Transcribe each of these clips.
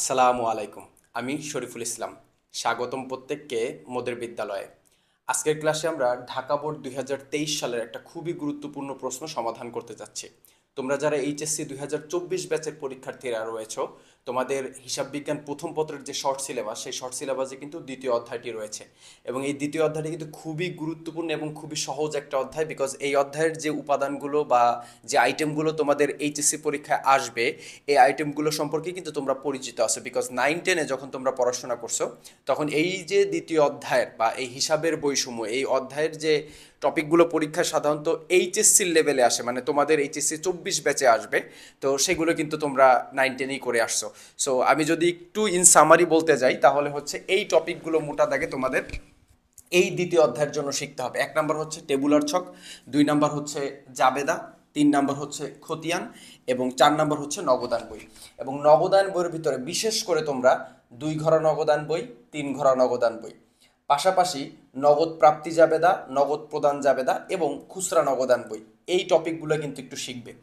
আসসালামু আলাইকুম। আমি শরীফুল ইসলাম। স্বাগতম প্রত্যেককে মোদের বিদ্যালয়ে। আজকের ক্লাসে আমরা ঢাকা বোর্ড 2023 সালের একটা খুবই গুরুত্বপূর্ণ প্রশ্ন সমাধান করতে যাচ্ছি। তোমরা যারা এইচএসসি 2024 ব্যাচের পরীক্ষার্থীরা রয়েছো, তোমাদের হিসাব বিজ্ঞান প্রথম পত্রের যে শর্ট সিলেবাস, সেই শর্ট সিলেবাসে কিন্তু দ্বিতীয় অধ্যায়টি রয়েছে। এবং এই দ্বিতীয় অধ্যায়টি কিন্তু খুবই গুরুত্বপূর্ণ এবং খুবই সহজ একটা অধ্যায়, বিকজ এই অধ্যায়ের যে উপাদানগুলো বা যে আইটেমগুলো তোমাদের এইচএসসি পরীক্ষায় আসবে, এই আইটেমগুলো সম্পর্কে কিন্তু তোমরা পরিচিত আছো, বিকজ 9-10-এ যখন তোমরা পড়াশোনা করছো, তখন এই যে দ্বিতীয় অধ্যায়ের বা এই হিসাবের বৈষম্য, এই অধ্যায়ের যে টপিকগুলো পরীক্ষায় সাধারণত এইচএসসির লেভেলে আসে, মানে তোমাদের এইচএসসি 24 ব্যাচে আসবে, তো সেগুলো কিন্তু তোমরা 9-10-এই করে আসছো। সো আমি যদি একটু ইন সামারি বলতে যাই, তাহলে হচ্ছে এই টপিকগুলো মোটা দাগে তোমাদের এই দ্বিতীয় অধ্যায়ের জন্য শিখতে হবে। 1 নম্বর হচ্ছে টেবুলার ছক, 2 নম্বর হচ্ছে জাবেদা, 3 নম্বর হচ্ছে খতিয়ান, এবং 4 নম্বর হচ্ছে নগদান বই। এবং নগদান বইয়ের ভিতরে বিশেষ করে তোমরা 2 ঘরা নগদান বই, 3 ঘরা নগদান বই, পাশাপাশি নগদ প্রাপ্তি জাবেদা, নগদ প্রদান জাবেদা এবং খুচরা নগদান বই, এই টপিকগুলো কিন্তু একটু শিখবে।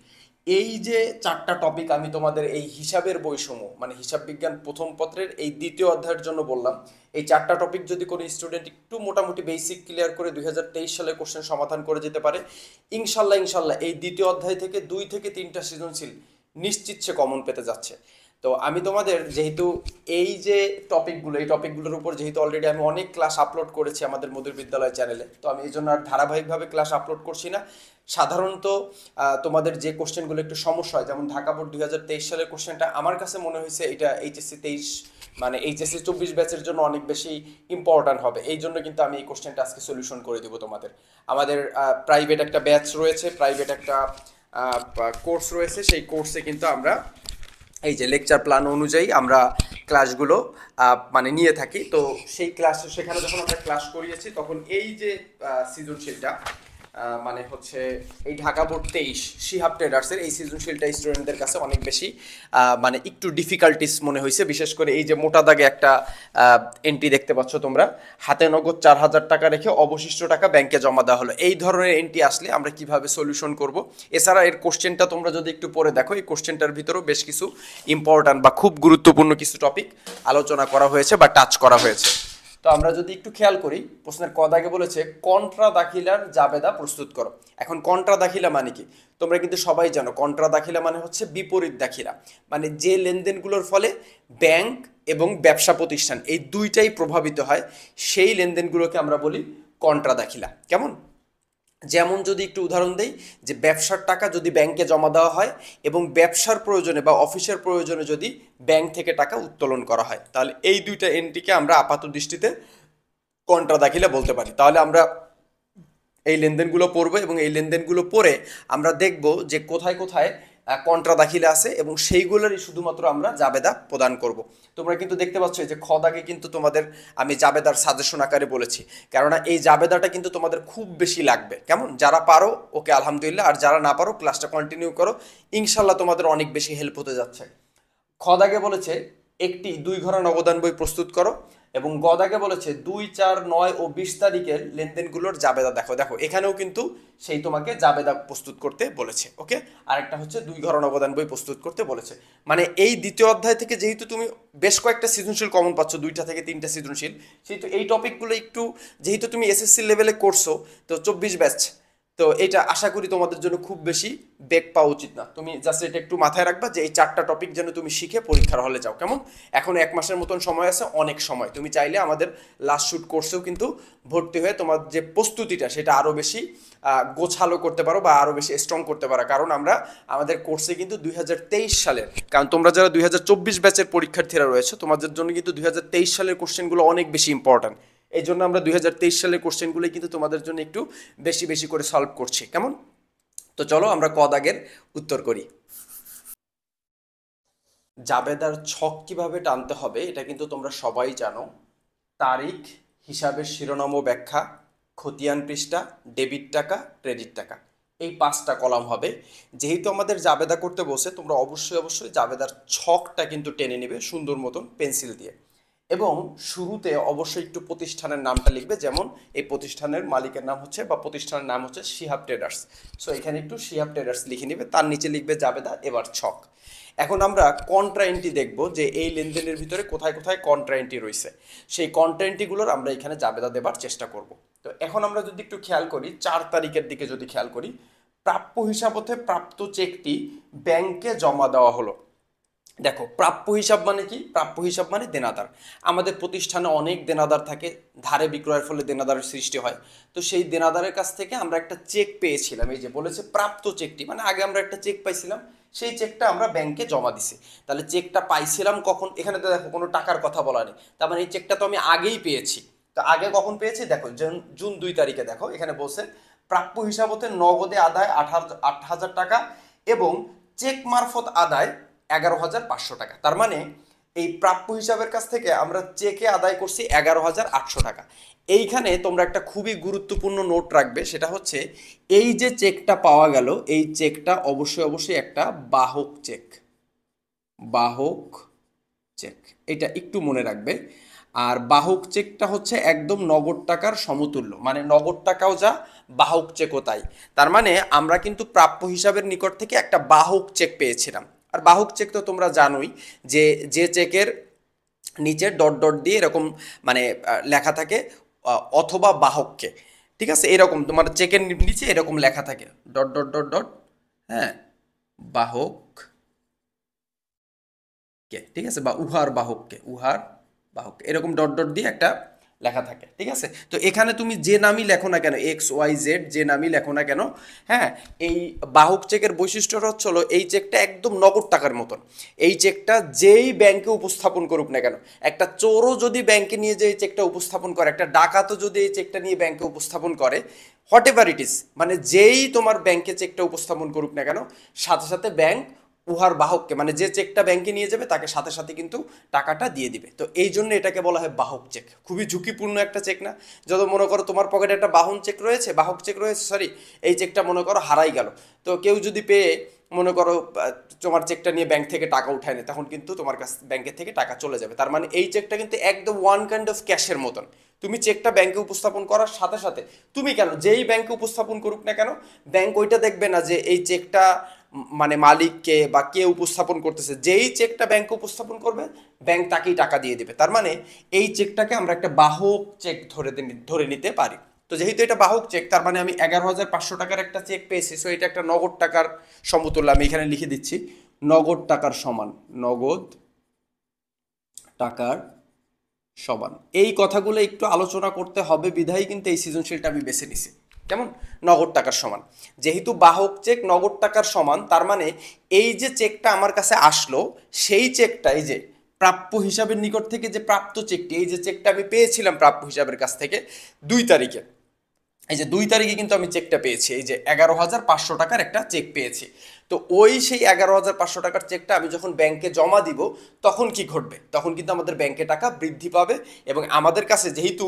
এই যে 4টা টপিক আমি তোমাদের এই হিসাবের বৈষম্য, মানে হিসাব বিজ্ঞান প্রথম পত্রের এই দ্বিতীয় অধ্যায়ের জন্য বললাম, এই 4টা টপিক যদি কোনো স্টুডেন্ট একটু মোটামুটি বেসিক ক্লিয়ার করে 2023 সালে কোশ্চেন সমাধান করে যেতে পারে, ইনশাল্লাহ ইনশাল্লাহ এই দ্বিতীয় অধ্যায় থেকে 2 থেকে 3টা সৃজনশীল নিশ্চিত সে কমন পেতে যাচ্ছে। তো আমি তোমাদের যেহেতু এই যে টপিকগুলো, এই টপিকগুলোর উপর যেহেতু অলরেডি আমি অনেক ক্লাস আপলোড করেছি আমাদের মধুর বিদ্যালয় চ্যানেলে, তো আমি এই জন্য আর ধারাবাহিকভাবে ক্লাস আপলোড করছি না। সাধারণত তোমাদের যে কোশ্চেনগুলো একটু সমস্যা হয়, যেমন ঢাকা বোর্ড 2023 সালের কোশ্চেনটা আমার কাছে মনে হয়েছে এটা এইচএসসি 23 মানে এইচএসসি 24 ব্যাচের জন্য অনেক বেশি ইম্পর্ট্যান্ট হবে, এই জন্য কিন্তু আমি এই কোশ্চেনটা আজকে সলিউশন করে দিব তোমাদের। আমাদের প্রাইভেট একটা ব্যাচ রয়েছে, প্রাইভেট একটা কোর্স রয়েছে, সেই কোর্সে কিন্তু আমরা এই যে লেকচার প্ল্যান অনুযায়ী আমরা ক্লাসগুলো মানে নিয়ে থাকি। তো সেই ক্লাসে সেখানে যখন আমরা ক্লাস করিয়েছি, তখন এই যে সৃজনশীলটা মানে হচ্ছে এই ঢাকা বোর্ড 23 শিহাব ট্রেডার্সের এই সৃজনশীলটা স্টুডেন্টদের কাছে অনেক বেশি মানে একটু ডিফিকাল্টিস মনে হয়েছে। বিশেষ করে এই যে মোটা দাগে একটা এন্ট্রি দেখতে পাচ্ছ তোমরা, হাতে নগদ 4,000 টাকা রেখে অবশিষ্ট টাকা ব্যাংকে জমা দেওয়া হলো, এই ধরনের এন্ট্রি আসলে আমরা কিভাবে সলিউশন করব। এছাড়া এর কোশ্চেনটা তোমরা যদি একটু পড়ে দেখো, এই কোশ্চেনটার ভিতরেও বেশ কিছু ইম্পর্ট্যান্ট বা খুব গুরুত্বপূর্ণ কিছু টপিক আলোচনা করা হয়েছে বা টাচ করা হয়েছে। তো আমরা যদি একটু খেয়াল করি, প্রশ্নের ক দাগে বলেছে কন্ট্রা দাখিলার জাবেদা প্রস্তুত করো। এখন কন্ট্রা দাখিলা মানে কি? তোমরা কিন্তু সবাই জানো কন্ট্রা দাখিলা মানে হচ্ছে বিপরীত দাখিলা, মানে যে লেনদেনগুলোর ফলে ব্যাংক এবং ব্যবসা প্রতিষ্ঠান এই দুইটাই প্রভাবিত হয়, সেই লেনদেনগুলোকে আমরা বলি কন্ট্রা দাখিলা। কেমন? যেমন যদি একটু উদাহরণ দেই, যে ব্যবসার টাকা যদি ব্যাংকে জমা দেওয়া হয় এবং ব্যবসার প্রয়োজনে বা অফিসের প্রয়োজনে যদি ব্যাংক থেকে টাকা উত্তোলন করা হয়, তাহলে এই দুইটা এন্ট্রিকে আমরা আপাত দৃষ্টিতে কন্ট্রা দাখিলা বলতে পারি। তাহলে আমরা এই লেনদেনগুলো পড়বো এবং এই লেনদেনগুলো পড়ে আমরা দেখব যে কোথায় কোথায় কন্ট্রা দাখিলা আছে এবং সেইগুলোরই শুধুমাত্র আমরা জাবেদা প্রদান করব। তোমরা কিন্তু দেখতে পাচ্ছ যে খ দাগে কিন্তু তোমাদের আমি জাবেদার সাজেশন আকারে বলেছি, কেননা এই জাবেদাটা কিন্তু তোমাদের খুব বেশি লাগবে। কেমন? যারা পারো ওকে আলহামদুলিল্লাহ, আর যারা না পারো ক্লাসটা কন্টিনিউ করো, ইনশাল্লাহ তোমাদের অনেক বেশি হেল্প হতে যাচ্ছে। খ দাগে বলেছে একটি 2 ঘরা নগদান বই প্রস্তুত করো, এবং গ দাগে বলেছে 2, 4, 9 ও 20 তারিখের লেনদেনগুলোর জাবেদা দেখো। দেখো এখানেও কিন্তু সেই তোমাকে জাবেদা প্রস্তুত করতে বলেছে। ওকে, আরেকটা হচ্ছে 2 ঘরা নগদান বই প্রস্তুত করতে বলেছে। মানে এই দ্বিতীয় অধ্যায় থেকে যেহেতু তুমি বেশ কয়েকটা সৃজনশীল কমন পাচ্ছ, 2টা থেকে 3টা সৃজনশীল, সেহেতু এই টপিকগুলো একটু, যেহেতু তুমি এসএসসি লেভেলে করছো, তো 24 ব্যাচ, তো এটা আশা করি তোমাদের জন্য খুব বেশি বেগ পাওয়া উচিত না। তুমি জাস্ট এটা একটু মাথায় রাখবা যে এই 4টা টপিক যেন তুমি শিখে পরীক্ষার হলে যাও। কেমন? এখন 1 মাসের মতন সময় আছে, অনেক সময়। তুমি চাইলে আমাদের লাস্ট শুট কোর্সেও কিন্তু ভর্তি হয়ে তোমার যে প্রস্তুতিটা সেটা আরও বেশি গোছালো করতে পারো বা আরও বেশি স্ট্রং করতে পারো, কারণ আমরা আমাদের কোর্সে কিন্তু 2023 সালের, কারণ তোমরা যারা 2024 ব্যাচের পরীক্ষার্থীরা রয়েছে, তোমাদের জন্য কিন্তু 2023 সালের কোশ্চেনগুলো অনেক বেশি ইম্পর্ট্যান্ট। এই জন্য আমরা 2023 সালের কোশ্চেনগুলো কিন্তু তোমাদের জন্য একটু বেশি বেশি করে সলভ করছি। কেমন? তো চলো আমরা ক দাগের উত্তর করি। জাবেদার ছক কিভাবে টানতে হবে এটা কিন্তু তোমরা সবাই জানো। তারিখ, হিসাবের শিরোনাম ও ব্যাখ্যা, খতিয়ান পৃষ্ঠা, ডেবিট টাকা, ক্রেডিট টাকা, এই 5টা কলাম হবে। যেহেতু আমাদের জাবেদা করতে বসে, তোমরা অবশ্যই অবশ্যই জাবেদার ছকটা কিন্তু টেনে নেবে সুন্দর মতন পেন্সিল দিয়ে, এবং শুরুতে অবশ্যই একটু প্রতিষ্ঠানের নামটা লিখবে। যেমন এই প্রতিষ্ঠানের মালিকের নাম হচ্ছে বা প্রতিষ্ঠানের নাম হচ্ছে শিহাব ট্রেডার্স, সো এখানে একটু শিহাব ট্রেডার্স লিখে নেবে, তার নিচে লিখবে জাবেদা, এবার ছক। এখন আমরা কন্ট্রা এন্ট্রি দেখব যে এই লেনদেনের ভিতরে কোথায় কোথায় কন্ট্রা এন্ট্রি রয়েছে, সেই কন্ট্রা এন্ট্রিগুলোর আমরা এখানে জাবেদা দেবার চেষ্টা করব। তো এখন আমরা যদি একটু খেয়াল করি 4 তারিখের দিকে যদি খেয়াল করি, প্রাপ্য হিসাবতে প্রাপ্ত চেকটি ব্যাংকে জমা দেওয়া হলো। দেখো প্রাপ্য হিসাব মানে কি? প্রাপ্য হিসাব মানে দেনাদার। আমাদের প্রতিষ্ঠানে অনেক দেনাদার থাকে, ধারে বিক্রয়ের ফলে দেনাদারের সৃষ্টি হয়। তো সেই দেনাদারের কাছ থেকে আমরা একটা চেক পেয়েছিলাম, এই যে বলেছে প্রাপ্ত চেকটি, মানে আগে আমরা একটা চেক পাইছিলাম, সেই চেকটা আমরা ব্যাংকে জমা দিছি। তাহলে চেকটা পাইছিলাম কখন? এখানে তো দেখো কোনো টাকার কথা বলা নেই, তার মানে এই চেকটা তো আমি আগেই পেয়েছি। তো আগে কখন পেয়েছি? দেখো জুন 2 তারিখে দেখো এখানে বলছে প্রাপ্য হিসাব হতে নগদে আদায় 8,000 টাকা এবং চেক মারফত আদায় 11,500 টাকা। তার মানে এই প্রাপ্য হিসাবের কাছ থেকে আমরা চেকে আদায় করছি 11,800 টাকা। এইখানে তোমরা একটা খুবই গুরুত্বপূর্ণ নোট রাখবে, সেটা হচ্ছে এই যে চেকটা পাওয়া গেল, এই চেকটা অবশ্যই অবশ্যই একটা বাহক চেক। বাহক চেক, এটা একটু মনে রাখবে। আর বাহক চেকটা হচ্ছে একদম নগদ টাকার সমতুল্য, মানে নগদ টাকাও যা, বাহক চেকও তাই। তার মানে আমরা কিন্তু প্রাপ্য হিসাবের নিকট থেকে একটা বাহক চেক পেয়েছিলাম। আর বাহক চেক তো তোমরা জানোই যে যে চেকের নিচে ডট ডট দিয়ে এরকম মানে লেখা থাকে অথবা বাহককে, ঠিক আছে, এরকম তোমার চেকের নিচে এরকম লেখা থাকে ডট ডট ডট ডট, হ্যাঁ, বাহক কে, ঠিক আছে, বা উহার বাহককে, উহার বাহককে, এরকম ডট ডট দিয়ে একটা লেখা থাকে, ঠিক আছে। তো এখানে তুমি যে নামই লেখো না কেন, XYZ যে নামই লেখো না কেন, হ্যাঁ, এই বাহক চেকের বৈশিষ্ট্যটা হচ্ছে হলো এই চেকটা একদম নগদ টাকার মতন। এই চেকটা যেই ব্যাংকে উপস্থাপন করুক না কেন, একটা চোরও যদি ব্যাংকে নিয়ে যে এই চেকটা উপস্থাপন করে, একটা ডাকাতও যদি এই চেকটা নিয়ে ব্যাংকে উপস্থাপন করে, হোয়াট এভার ইট ইজ, মানে যেই তোমার ব্যাংকে চেকটা উপস্থাপন করুক না কেন, সাথে সাথে ব্যাংক উহার বাহককে, মানে যে চেকটা ব্যাংকে নিয়ে যাবে তাকে সাথে সাথে কিন্তু টাকাটা দিয়ে দিবে। তো এই জন্য এটাকে বলা হয় বাহক চেক। খুবই ঝুঁকিপূর্ণ একটা চেক না? যত মনে করো তোমার পকেটে একটা বাহন চেক রয়েছে, বাহক চেক রয়েছে, সরি, এই চেকটা মনে করো হারাই গেল, তো কেউ যদি পেয়ে মনে করো তোমার চেকটা নিয়ে ব্যাংক থেকে টাকা উঠায় নেয়, তখন কিন্তু তোমার কাছ ব্যাংকের থেকে টাকা চলে যাবে। তার মানে এই চেকটা কিন্তু একদম ওয়ান কাইন্ড অফ ক্যাশের মতন। তুমি চেকটা ব্যাংকে উপস্থাপন করার সাথে সাথে, তুমি কেন যেই ব্যাংকে উপস্থাপন করুক না কেন, ব্যাংক ওইটা দেখবে না যে এই চেকটা মানে মালিককে বা কে উপস্থাপন করতেছে, যেই চেকটা ব্যাংকে উপস্থাপন করবে ব্যাংক তাকেই টাকা দিয়ে দেবে। তার মানে এই চেকটাকে আমরা একটা বাহক চেক ধরে নিতে পারি। তো যেহেতু এটা বাহক চেক, তার মানে আমি 11,500 টাকার একটা চেক পেয়েছি, সো এটা একটা নগদ টাকার সমতুল্য। আমি এখানে লিখে দিচ্ছি নগদ টাকার সমান, নগদ টাকার সমান। এই কথাগুলো একটু আলোচনা করতে হবে বিধায় কিন্তু এই সৃজনশীলটা আমি বেছে নিছি। কেমন? নগদ টাকার সমান, যেহেতু বাহক চেক নগদ টাকার সমান, তার মানে এই যে চেকটা আমার কাছে আসলো, সেই চেকটা এই যে প্রাপ্য হিসাবের নিকট থেকে যে প্রাপ্ত চেকটি, এই যে চেকটা আমি পেয়েছিলাম প্রাপ্য হিসাবের কাছ থেকে 2 তারিখে, এই যে 2 তারিখে কিন্তু আমি চেকটা পেয়েছি, এই যে 11,500 টাকার একটা চেক পেয়েছি। তো ওই সেই 11,500 টাকার চেকটা আমি যখন ব্যাংকে জমা দিব, তখন কি ঘটবে? তখন কিন্তু আমাদের ব্যাংকে টাকা বৃদ্ধি পাবে, এবং আমাদের কাছে যেহেতু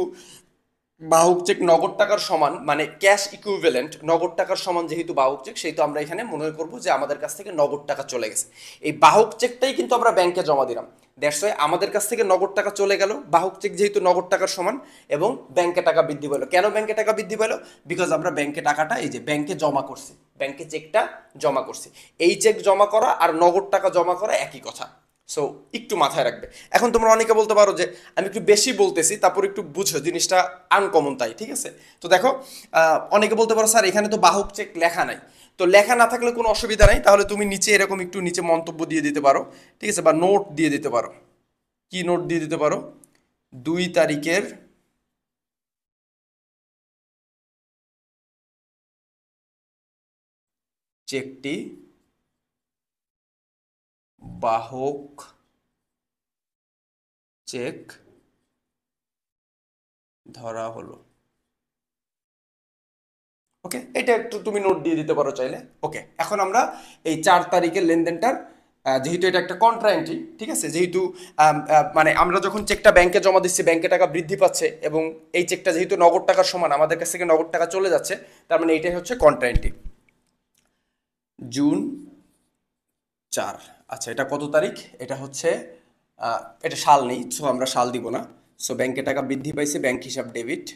বাহক চেক নগদ টাকার সমান, মানে ক্যাশ ইকুইভ্যালেন্ট নগদ টাকার সমান যেহেতু বাহক চেক, সেহেতু আমরা এখানে মনে করব যে আমাদের কাছ থেকে নগদ টাকা চলে গেছে। এই বাহক চেকটাই কিন্তু আমরা ব্যাংকে জমা দিলাম, দ্যাটস ওয়াই আমাদের কাছ থেকে নগদ টাকা চলে গেল, বাহক চেক যেহেতু নগদ টাকার সমান, এবং ব্যাংকে টাকা বৃদ্ধি পেলো। কেন ব্যাংকে টাকা বৃদ্ধি পেলো? বিকজ আমরা ব্যাংকে টাকাটা এই যে ব্যাংকে জমা করছি, ব্যাংকে চেকটা জমা করছি। এই চেক জমা করা আর নগদ টাকা জমা করা একই কথা, সো একটু মাথায় রাখবে। এখন তোমরা অনেকে বলতে পারো যে আমি একটু বেশি বলতেছি, তারপর একটু বুঝো জিনিসটা আনকমন, তাই ঠিক আছে। তো দেখো অনেকে বলতে পারো স্যার এখানে তো বাহক চেক লেখা নাই। তো লেখা না থাকলে কোনো অসুবিধা নাই, তাহলে তুমি নিচে এরকম একটু নিচে মন্তব্য দিয়ে দিতে পারো, ঠিক আছে, বা নোট দিয়ে দিতে পারো। কি নোট দিয়ে দিতে পারো? 2 তারিখের চেকটি বাহক চেক ধরা হলো। ওকে, এটা একটু তুমি নোট দিয়ে দিতে পারো চাইলে। ওকে, এখন আমরা এই 4 তারিখের লেনদেনটার, যেহেতু এটা একটা কন্ট্রা এন্ট্রি, ঠিক আছে, যেহেতু মানে আমরা যখন চেকটা ব্যাংকে জমা দিচ্ছি ব্যাংকে টাকা বৃদ্ধি পাচ্ছে, এবং এই চেকটা যেহেতু নগদ টাকার সমান, আমাদের কাছ থেকে নগদ টাকা চলে যাচ্ছে, তার মানে এইটাই হচ্ছে কন্ট্রা এন্ট্রি। জুন 4, আচ্ছা এটা কত তারিখ? এটা হচ্ছে এটা সাল নেই, সো আমরা সাল দিব না। সো ব্যাংকে টাকা বৃদ্ধি পাইছে, ব্যাংক হিসাব ডেবিট।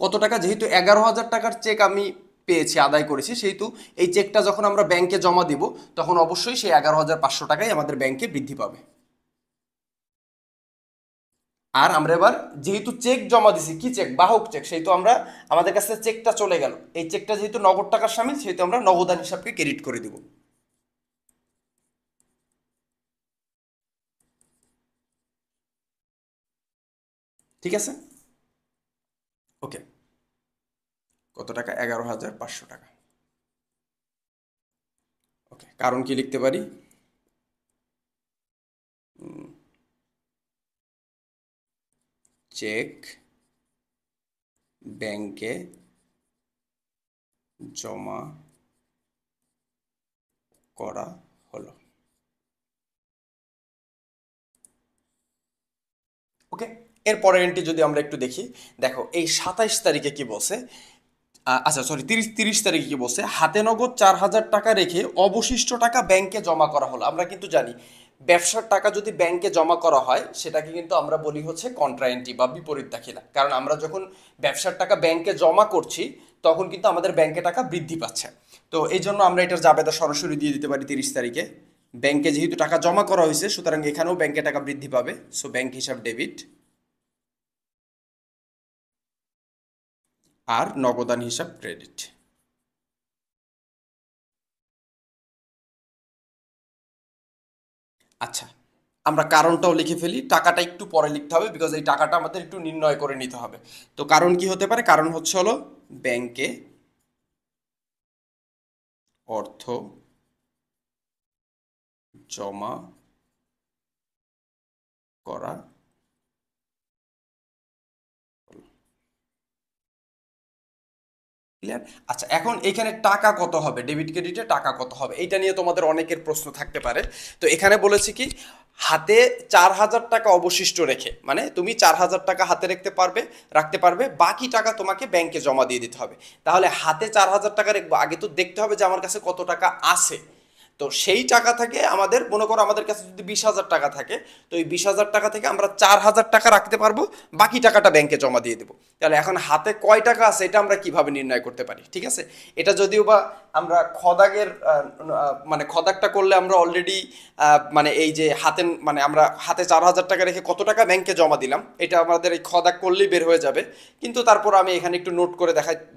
কত টাকা? যেহেতু 11,000 টাকার চেক আমি পেয়েছি, আদায় করেছি, সেহেতু এই চেকটা যখন আমরা ব্যাংকে জমা দিব তখন অবশ্যই সেই 11,500 টাকাই আমাদের ব্যাংকে বৃদ্ধি পাবে। আর আমরা এবার যেহেতু চেক জমা দিছি, কি চেক, বাহক চেক, সেহেতু আমরা আমাদের কাছে চেকটা চলে গেল, এই চেকটা যেহেতু নগদ টাকার সামিল সেহেতু আমরা নগদান হিসাবকে ক্রেডিট করে দিব। ঠিক আছে, ওকে। কত টাকা? 11,500 টাকা। ওকে, কারণ কি লিখতে পারি? চেক ব্যাংকে জমা করা হলো। ওকে, এর পরের এন্ট্রি যদি আমরা একটু দেখি, দেখো এই 27 তারিখে কি বলছে, আচ্ছা সরি, 30 তারিখে কি বলছে, হাতে নগদ 4,000 টাকা রেখে অবশিষ্ট টাকা ব্যাংকে জমা করা হলো। আমরা কিন্তু জানি ব্যবসার টাকা যদি ব্যাংকে জমা করা হয় সেটাকে কিন্তু আমরা বলি হচ্ছে কন্ট্রাএন্ট্রি বা বিপরীত দাখিলা। কারণ আমরা যখন ব্যবসার টাকা ব্যাংকে জমা করছি তখন কিন্তু আমাদের ব্যাংকে টাকা বৃদ্ধি পাচ্ছে। তো এই জন্য আমরা এটার জাবেদা সরাসরি দিয়ে দিতে পারি 30 তারিখে। ব্যাংকে যেহেতু টাকা জমা করা হয়েছে সুতরাং এখানেও ব্যাংকে টাকা বৃদ্ধি পাবে, সো ব্যাংক হিসাব ডেবিট, আর নগদান হিসাব ক্রেডিট। আচ্ছা, আমরা কারণটাও লিখে ফেলি, টাকাটা একটু পরে লিখতে হবে বিকজ এই টাকাটা আমাদের একটু নির্ণয় করে নিতে হবে। তো কারণ কি হতে পারে? কারণ হচ্ছে হলো ব্যাংকে অর্থ জমা করা। ক্লিয়ার? আচ্ছা, এখন এখানে টাকা কত হবে, ডেবিট ক্রেডিটে টাকা কত হবে, এইটা নিয়ে তোমাদের অনেকের প্রশ্ন থাকতে পারে। তো এখানে বলেছি কি, হাতে 4,000 টাকা অবশিষ্ট রেখে, মানে তুমি 4,000 টাকা হাতে রাখতে পারবে, বাকি টাকা তোমাকে ব্যাংকে জমা দিয়ে দিতে হবে। তাহলে হাতে 4,000 টাকা রাখবো, আগে তো দেখতে হবে যে আমার কাছে কত টাকা আছে। তো সেই টাকা থেকে আমাদের, মনে করো আমাদের কাছে যদি 20,000 টাকা থাকে, তো এই 20,000 টাকা থেকে আমরা 4,000 টাকা রাখতে পারবো, বাকি টাকাটা ব্যাংকে জমা দিয়ে দেবো। তাহলে এখন হাতে কয় টাকা আছে এটা আমরা কিভাবে নির্ণয় করতে পারি? ঠিক আছে, এটা যদিও বা আমরা খদাগের মানে খদাকটা করলে আমরা অলরেডি মানে এই যে হাতে, মানে আমরা হাতে 4,000 টাকা রেখে কত টাকা ব্যাংকে জমা দিলাম এটা আমাদের এই খদাক করলেই বের হয়ে যাবে। কিন্তু তারপর আমি এখানে একটু নোট করে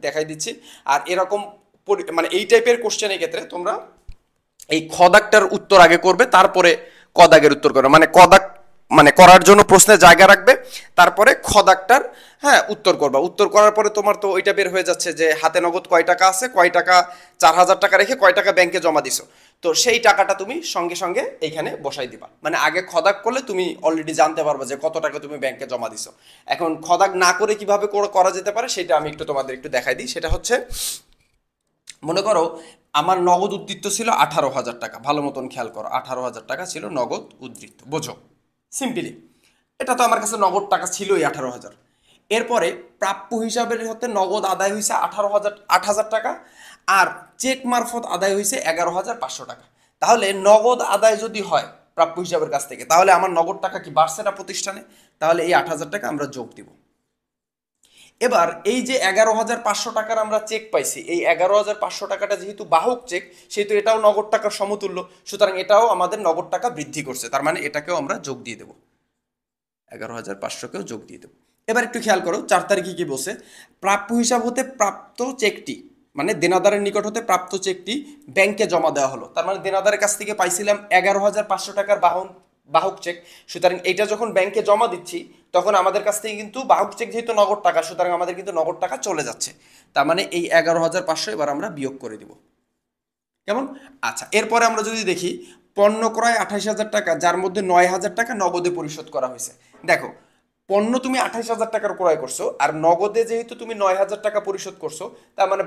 দেখাই দিচ্ছি। আর এরকম মানে এই টাইপের কোশ্চেনের ক্ষেত্রে তোমরা এই খদাকটার উত্তর আগে করবে, তারপরে কদাগের উত্তর করবে, মানে কদাক মানে করার জন্য প্রশ্নে জায়গা রাখবে, তারপরে খদাকটার হ্যাঁ উত্তর করবা। উত্তর করার পরে তোমার তো ওইটা বের হয়ে যাচ্ছে যে হাতে নগদ কয় টাকা আছে, কয় টাকা 4,000 টাকা রেখে কয় টাকা ব্যাংকে জমা দিছো। তো সেই টাকাটা তুমি সঙ্গে সঙ্গে এইখানে বসাই দিবা। মানে আগে খদাক করলে তুমি অলরেডি জানতে পারবে যে কত টাকা তুমি ব্যাংকে জমা দিছো। এখন খদাক না করে কিভাবে করা যেতে পারে সেটা আমি একটু তোমাদের একটু দেখাই দিই। সেটা হচ্ছে, মনে করো আমার নগদ উদ্ধৃত্ত ছিল 18,000 টাকা, ভালো মতন খেয়াল করো, 18,000 টাকা ছিল নগদ উদ্ধৃত্ত, বোঝো সিম্পলি। এটা তো আমার কাছে নগদ টাকা ছিলই 18,000। এরপরে প্রাপ্য হিসাবের হতে নগদ আদায় হয়েছে 8,000 টাকা, আর চেক মারফত আদায় হয়েছে 11,500 টাকা। তাহলে নগদ আদায় যদি হয় প্রাপ্য হিসাবের কাছ থেকে, তাহলে আমার নগদ টাকা কি বাড়ছে না প্রতিষ্ঠানে? তাহলে এই 8,000 টাকা আমরা যোগ দিব। এবার এই যে 11,500 টাকার আমরা চেক পাইছি, এই 11,500 টাকাটা যেহেতু বাহক চেক সেহেতু এটাও নগদ টাকার সমতুল্য, সুতরাং এটাও আমাদের নগদ টাকা বৃদ্ধি করছে, তার মানে এটাকেও আমরা যোগ দিয়ে দেবো, 11,500কেও যোগ দিয়ে দেবো। এবার একটু খেয়াল করো 4 তারিখে কি বলছে, প্রাপ্য হিসাব হতে প্রাপ্ত চেকটি, মানে দেনাদারের নিকট হতে প্রাপ্ত চেকটি ব্যাংকে জমা দেওয়া হলো। তার মানে দেনাদারের কাছ থেকে পাইছিলাম 11,500 টাকার বাহক চেক, সুতরাং এইটা যখন ব্যাংকে জমা দিচ্ছি তখন আমাদের কাছ থেকে কিন্তু বাহক চেক যেহেতু নগদ টাকা, সুতরাং আমাদের কিন্তু নগদ টাকা চলে যাচ্ছে। তার মানে এই 11,500 এবার আমরা বিয়োগ করে দিব। কেমন? আচ্ছা, এরপরে আমরা যদি দেখি পণ্য ক্রয় 28,000 টাকা, যার মধ্যে 9,000 টাকা নগদে পরিশোধ করা হয়েছে। দেখো, পণ্য তুমি 28,000 টাকার ক্রয় করছো, আর নগদে যেহেতু তুমি 9,000 টাকা পরিশোধ করছো, তার মানে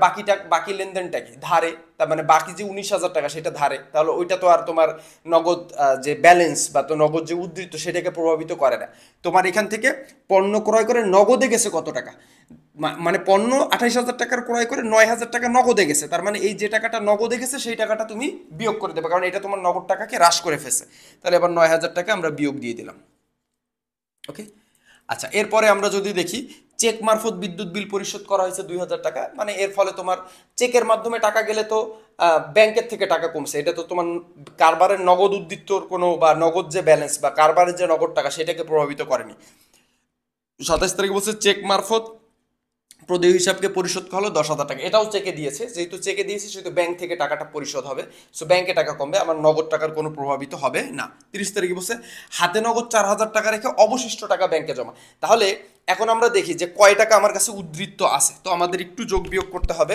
বাকি লেনদেনটা কি ধারে, তার মানে বাকি যে 19,000 টাকা সেটা ধারে। তাহলে ওইটা তো আর তোমার নগদ যে ব্যালেন্স বা তো নগদ যে উদ্ধৃত সেটাকে প্রভাবিত করে না। তোমার এখান থেকে পণ্য ক্রয় করে নগদে গেছে কত টাকা, মানে পণ্য 28,000 টাকার ক্রয় করে 9,000 টাকা নগদে গেছে, তার মানে এই যে টাকাটা নগদে গেছে সেই টাকাটা তুমি বিয়োগ করে দেবে, কারণ এটা তোমার নগদ টাকাকে হ্রাস করে ফেলছে। তাহলে এবার 9,000 টাকা আমরা বিয়োগ দিয়ে দিলাম। ওকে, আচ্ছা, এরপরে আমরা যদি দেখি চেক মারফত বিদ্যুৎ বিল পরিশোধ করা হয়েছে 2,000 টাকা, মানে এর ফলে তোমার চেকের মাধ্যমে টাকা গেলে তো ব্যাংকের থেকে টাকা কমছে, এটা তো তোমার কারবারের নগদ উদ্বৃত্তর কোনো বা নগদ যে ব্যালেন্স বা কারবারের যে নগদ টাকা সেটাকে প্রভাবিত করেনি। 27 তারিখে বলছে চেক মারফত প্রদেয় হিসাবকে পরিশোধ করা হলো 10,000 টাকা, এটাও চেকে দিয়েছে, যেহেতু চেকে দিয়েছে সেহেতু ব্যাংক থেকে টাকাটা পরিশোধ হবে, সো ব্যাংকে টাকা কমবে, আমার নগদ টাকার কোনো প্রভাবিত হবে না। 30 তারিখে বলছে হাতে নগদ 4,000 টাকা রেখে অবশিষ্ট টাকা ব্যাংকে জমা। তাহলে এখন আমরা দেখি যে কয় টাকা আমার কাছে উদ্ধৃত্ত আছে, তো আমাদের একটু যোগ বিয়োগ করতে হবে।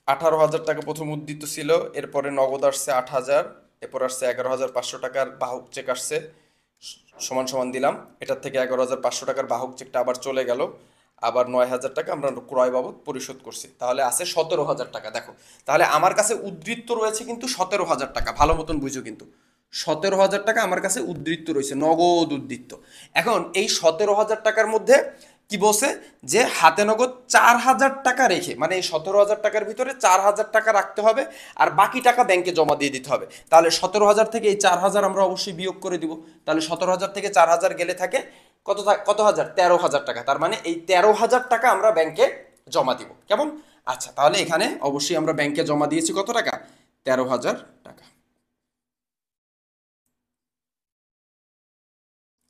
18,000 টাকা প্রথম উদ্ধৃত ছিল, এরপরে নগদ আসছে 8,000, এরপর আসছে 11,500 টাকার বাহক চেক আসছে, সমান সমান দিলাম, এটার থেকে 11,500 টাকার বাহক চেকটা আবার চলে গেল, আবার 9,000 টাকা আমরা ক্রয় বাবদ পরিশোধ করছি, তাহলে আছে 17,000 টাকা। দেখো তাহলে আমার কাছে উদ্ধৃত্ত রয়েছে কিন্তু 17,000 টাকা, ভালো মতন বুঝো কিন্তু 17,000 টাকা আমার কাছে উদ্ধৃত্ত রয়েছে, নগদ উদ্ধৃত্ত। এখন এই 17,000 টাকার মধ্যে কি বলছে যে হাতে নগদ 4,000 টাকা রেখে, মানে এই 17,000 টাকার ভিতরে 4,000 টাকা রাখতে হবে আর বাকি টাকা ব্যাংকে জমা দিয়ে দিতে হবে। তাহলে 17,000 থেকে এই 4,000 আমরা অবশ্যই বিয়োগ করে দিব, তাহলে 17,000 থেকে 4,000 গেলে থাকে কত হাজার, 13,000 টাকা, তার মানে এই 13,000 টাকা আমরা ব্যাংকে জমা দিব। কেমন? আচ্ছা, তাহলে এখানে অবশ্যই আমরা ব্যাংকে জমা দিয়েছি কত টাকা, 13,000 টাকা।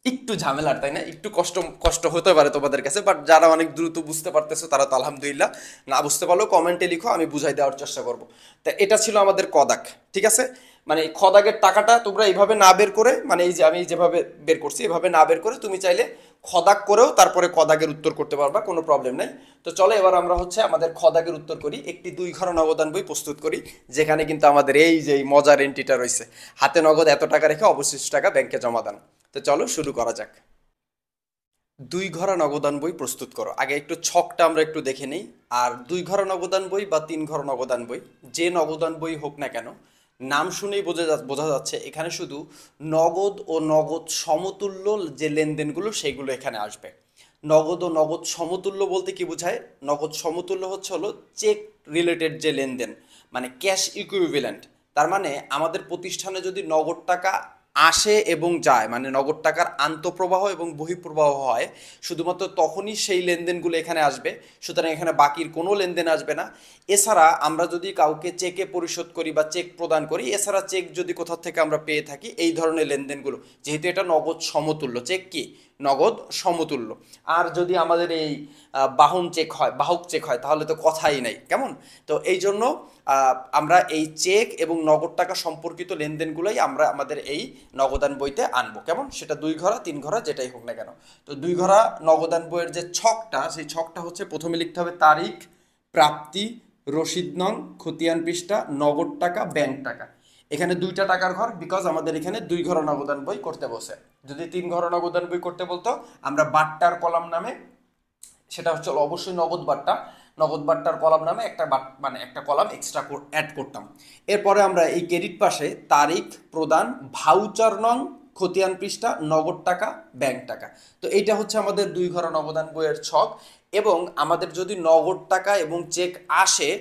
একটু ঝামেলার, তাই না? একটু কষ্ট কষ্ট হতে পারে তোমাদের কাছে, বাট যারা অনেক দ্রুত বুঝতে পারতেছো তারা তো আলহামদুলিল্লাহ, না বুঝতে পারলেও কমেন্টে লিখো, আমি বুঝাই দেওয়ার চেষ্টা করব। তা এটা ছিল আমাদের কদাক, ঠিক আছে? মানে এই খদাগের টাকাটা তোমরা এইভাবে না বের করে, মানে এই যে আমি যেভাবে বের করছি এভাবে না বের করে তুমি চাইলে খদাক করেও তারপরে খদাগের উত্তর করতে পারবা, কোনো প্রবলেম নাই। তো চলো এবার আমরা হচ্ছে আমাদের খদাগের উত্তর করি, একটি 2 ঘর নগদান বই প্রস্তুত করি, যেখানে কিন্তু আমাদের এই যে এই মজার এন্ট্রিটা রয়েছে, হাতে নগদ এত টাকা রেখে অবশিষ্ট টাকা ব্যাংকে জমা দান। তো চলো শুরু করা যাক। 2 ঘরা নগদান বই প্রস্তুত করো। আগে একটু ছকটা আমরা একটু দেখে নিই। আর 2 ঘরা নগদান বই বা 3 ঘর নগদান বই, যে নগদান বই হোক না কেন, নাম শুনেই বোঝা যাচ্ছে এখানে শুধু নগদ ও নগদ সমতুল্য যে লেনদেনগুলো সেগুলো এখানে আসবে। নগদ ও নগদ সমতুল্য বলতে কি বোঝায়? নগদ সমতুল্য হলো চেক রিলেটেড যে লেনদেন, মানে ক্যাশ ইকুইভ্যালেন্ট। তার মানে আমাদের প্রতিষ্ঠানে যদি নগদ টাকা আসে এবং যায়, মানে নগদ টাকার আন্তঃপ্রবাহ এবং বহিঃপ্রবাহ হয়, শুধুমাত্র তখনই সেই লেনদেনগুলো এখানে আসবে, সুতরাং এখানে বাকির কোনো লেনদেন আসবে না। এছাড়া আমরা যদি কাউকে চেকে পরিশোধ করি বা চেক প্রদান করি, এছাড়া চেক যদি কোথাও থেকে আমরা পেয়ে থাকি, এই ধরনের লেনদেনগুলো, যেহেতু এটা নগদ সমতুল্য, চেক কি নগদ সমতুল্য। আর যদি আমাদের এই বাহক চেক হয় তাহলে তো কথাই নাই, কেমন? তো এই জন্য আমরা এই চেক এবং নগদ টাকা সম্পর্কিত লেনদেনগুলোই আমরা আমাদের এই নগদান বইতে আনবো, কেমন? সেটা 2 ঘরা 3 ঘরা যেটাই হোক না কেন। তো 2 ঘরা নগদান বইয়ের যে ছকটা, সেই ছকটা হচ্ছে প্রথমে লিখতে হবে তারিখ, প্রাপ্তি, রসিদ নং, খতিয়ান পৃষ্ঠা, নগদ টাকা, ব্যাংক টাকা। এখানে 2টা টাকার ঘর, বিকজ আমাদের এখানে 2 ঘর নগদান বই করতে বসে। যদি 3 ঘর নগদান বই করতে বলতো, আমরা বাট্টার কলাম নামে, সেটা হচ্ছে অবশ্যই নগদ বাট্টার কলাম নামে একটা মানে একটা কলাম এক্সট্রা অ্যাড করতাম। এরপরে আমরা এই ক্রেডিট পাশে তারিখ, প্রদান, ভাউচার নং, খতিয়ান পৃষ্ঠা, নগদ টাকা, ব্যাংক টাকা। তো এইটা হচ্ছে আমাদের 2 ঘর নগদান বইয়ের ছক। এবং আমাদের যদি নগদ টাকা এবং চেক আসে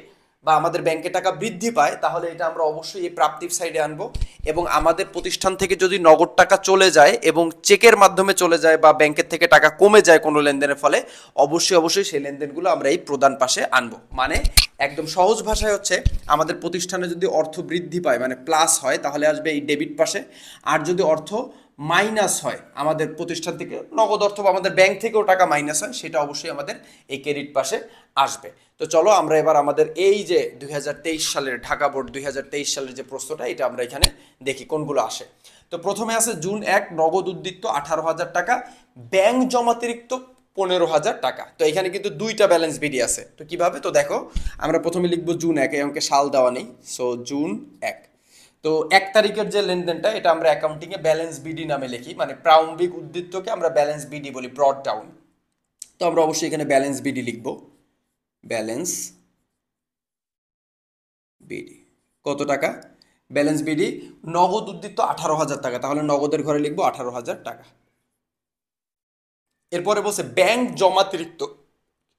বা আমাদের ব্যাংকে টাকা বৃদ্ধি পায়, তাহলে এটা আমরা অবশ্যই এই প্রাপ্তির সাইডে আনবো। এবং আমাদের প্রতিষ্ঠান থেকে যদি নগদ টাকা চলে যায় এবং চেকের মাধ্যমে চলে যায় বা ব্যাংকের থেকে টাকা কমে যায় কোনো লেনদেনের ফলে, অবশ্যই সেই লেনদেনগুলো আমরা এই প্রদান পাশে আনবো। মানে একদম সহজ ভাষায় হচ্ছে, আমাদের প্রতিষ্ঠানে যদি অর্থ বৃদ্ধি পায় মানে প্লাস হয়, তাহলে আসবে এই ডেবিট পাশে। আর যদি অর্থ মাইনাস হয় আমাদের প্রতিষ্ঠান থেকে, নগদ অর্থ বা আমাদের ব্যাংক থেকেও টাকা মাইনাস হয়, সেটা অবশ্যই আমাদের এই ক্রেডিট পাশে আসবে। তো চলো আমরা এবার আমাদের এই যে 2023 সালের ঢাকা বোর্ড 2023 সালের যে প্রশ্নটা, এটা আমরা এখানে দেখি কোনগুলো আসে। তো প্রথমে আছে জুন 1 নগদ উদ্বৃত্ত 18,000 টাকা, ব্যাংক জমাতিরিক্ত 15,000 টাকা। তো এখানে কিন্তু 2টা ব্যালেন্স বিডি আছে। তো কিভাবে? তো দেখো, আমরা প্রথমে লিখবো জুন 1, এই অঙ্কে সাল দেওয়া নেই, সো জুন 1। তো 1 তারিখের যে লেনদেনটা, এটা আমরা অ্যাকাউন্টিংয়ে ব্যালেন্স বিডি নামে লিখি, মানে প্রারম্ভিক উদ্বৃত্তকে আমরা ব্যালেন্স বিডি বলি, ব্রড ডাউন। তো আমরা অবশ্যই এখানে ব্যালেন্স বিডি লিখবো, ব্যালেন্স বিডি কত টাকা? ব্যালেন্স বিডি নগদ উদ্বৃত্ত 18,000 টাকা, তাহলে নগদের ঘরে লিখবো 18,000 টাকা। এরপরে বলছে ব্যাংক জমাতিরিক্ত।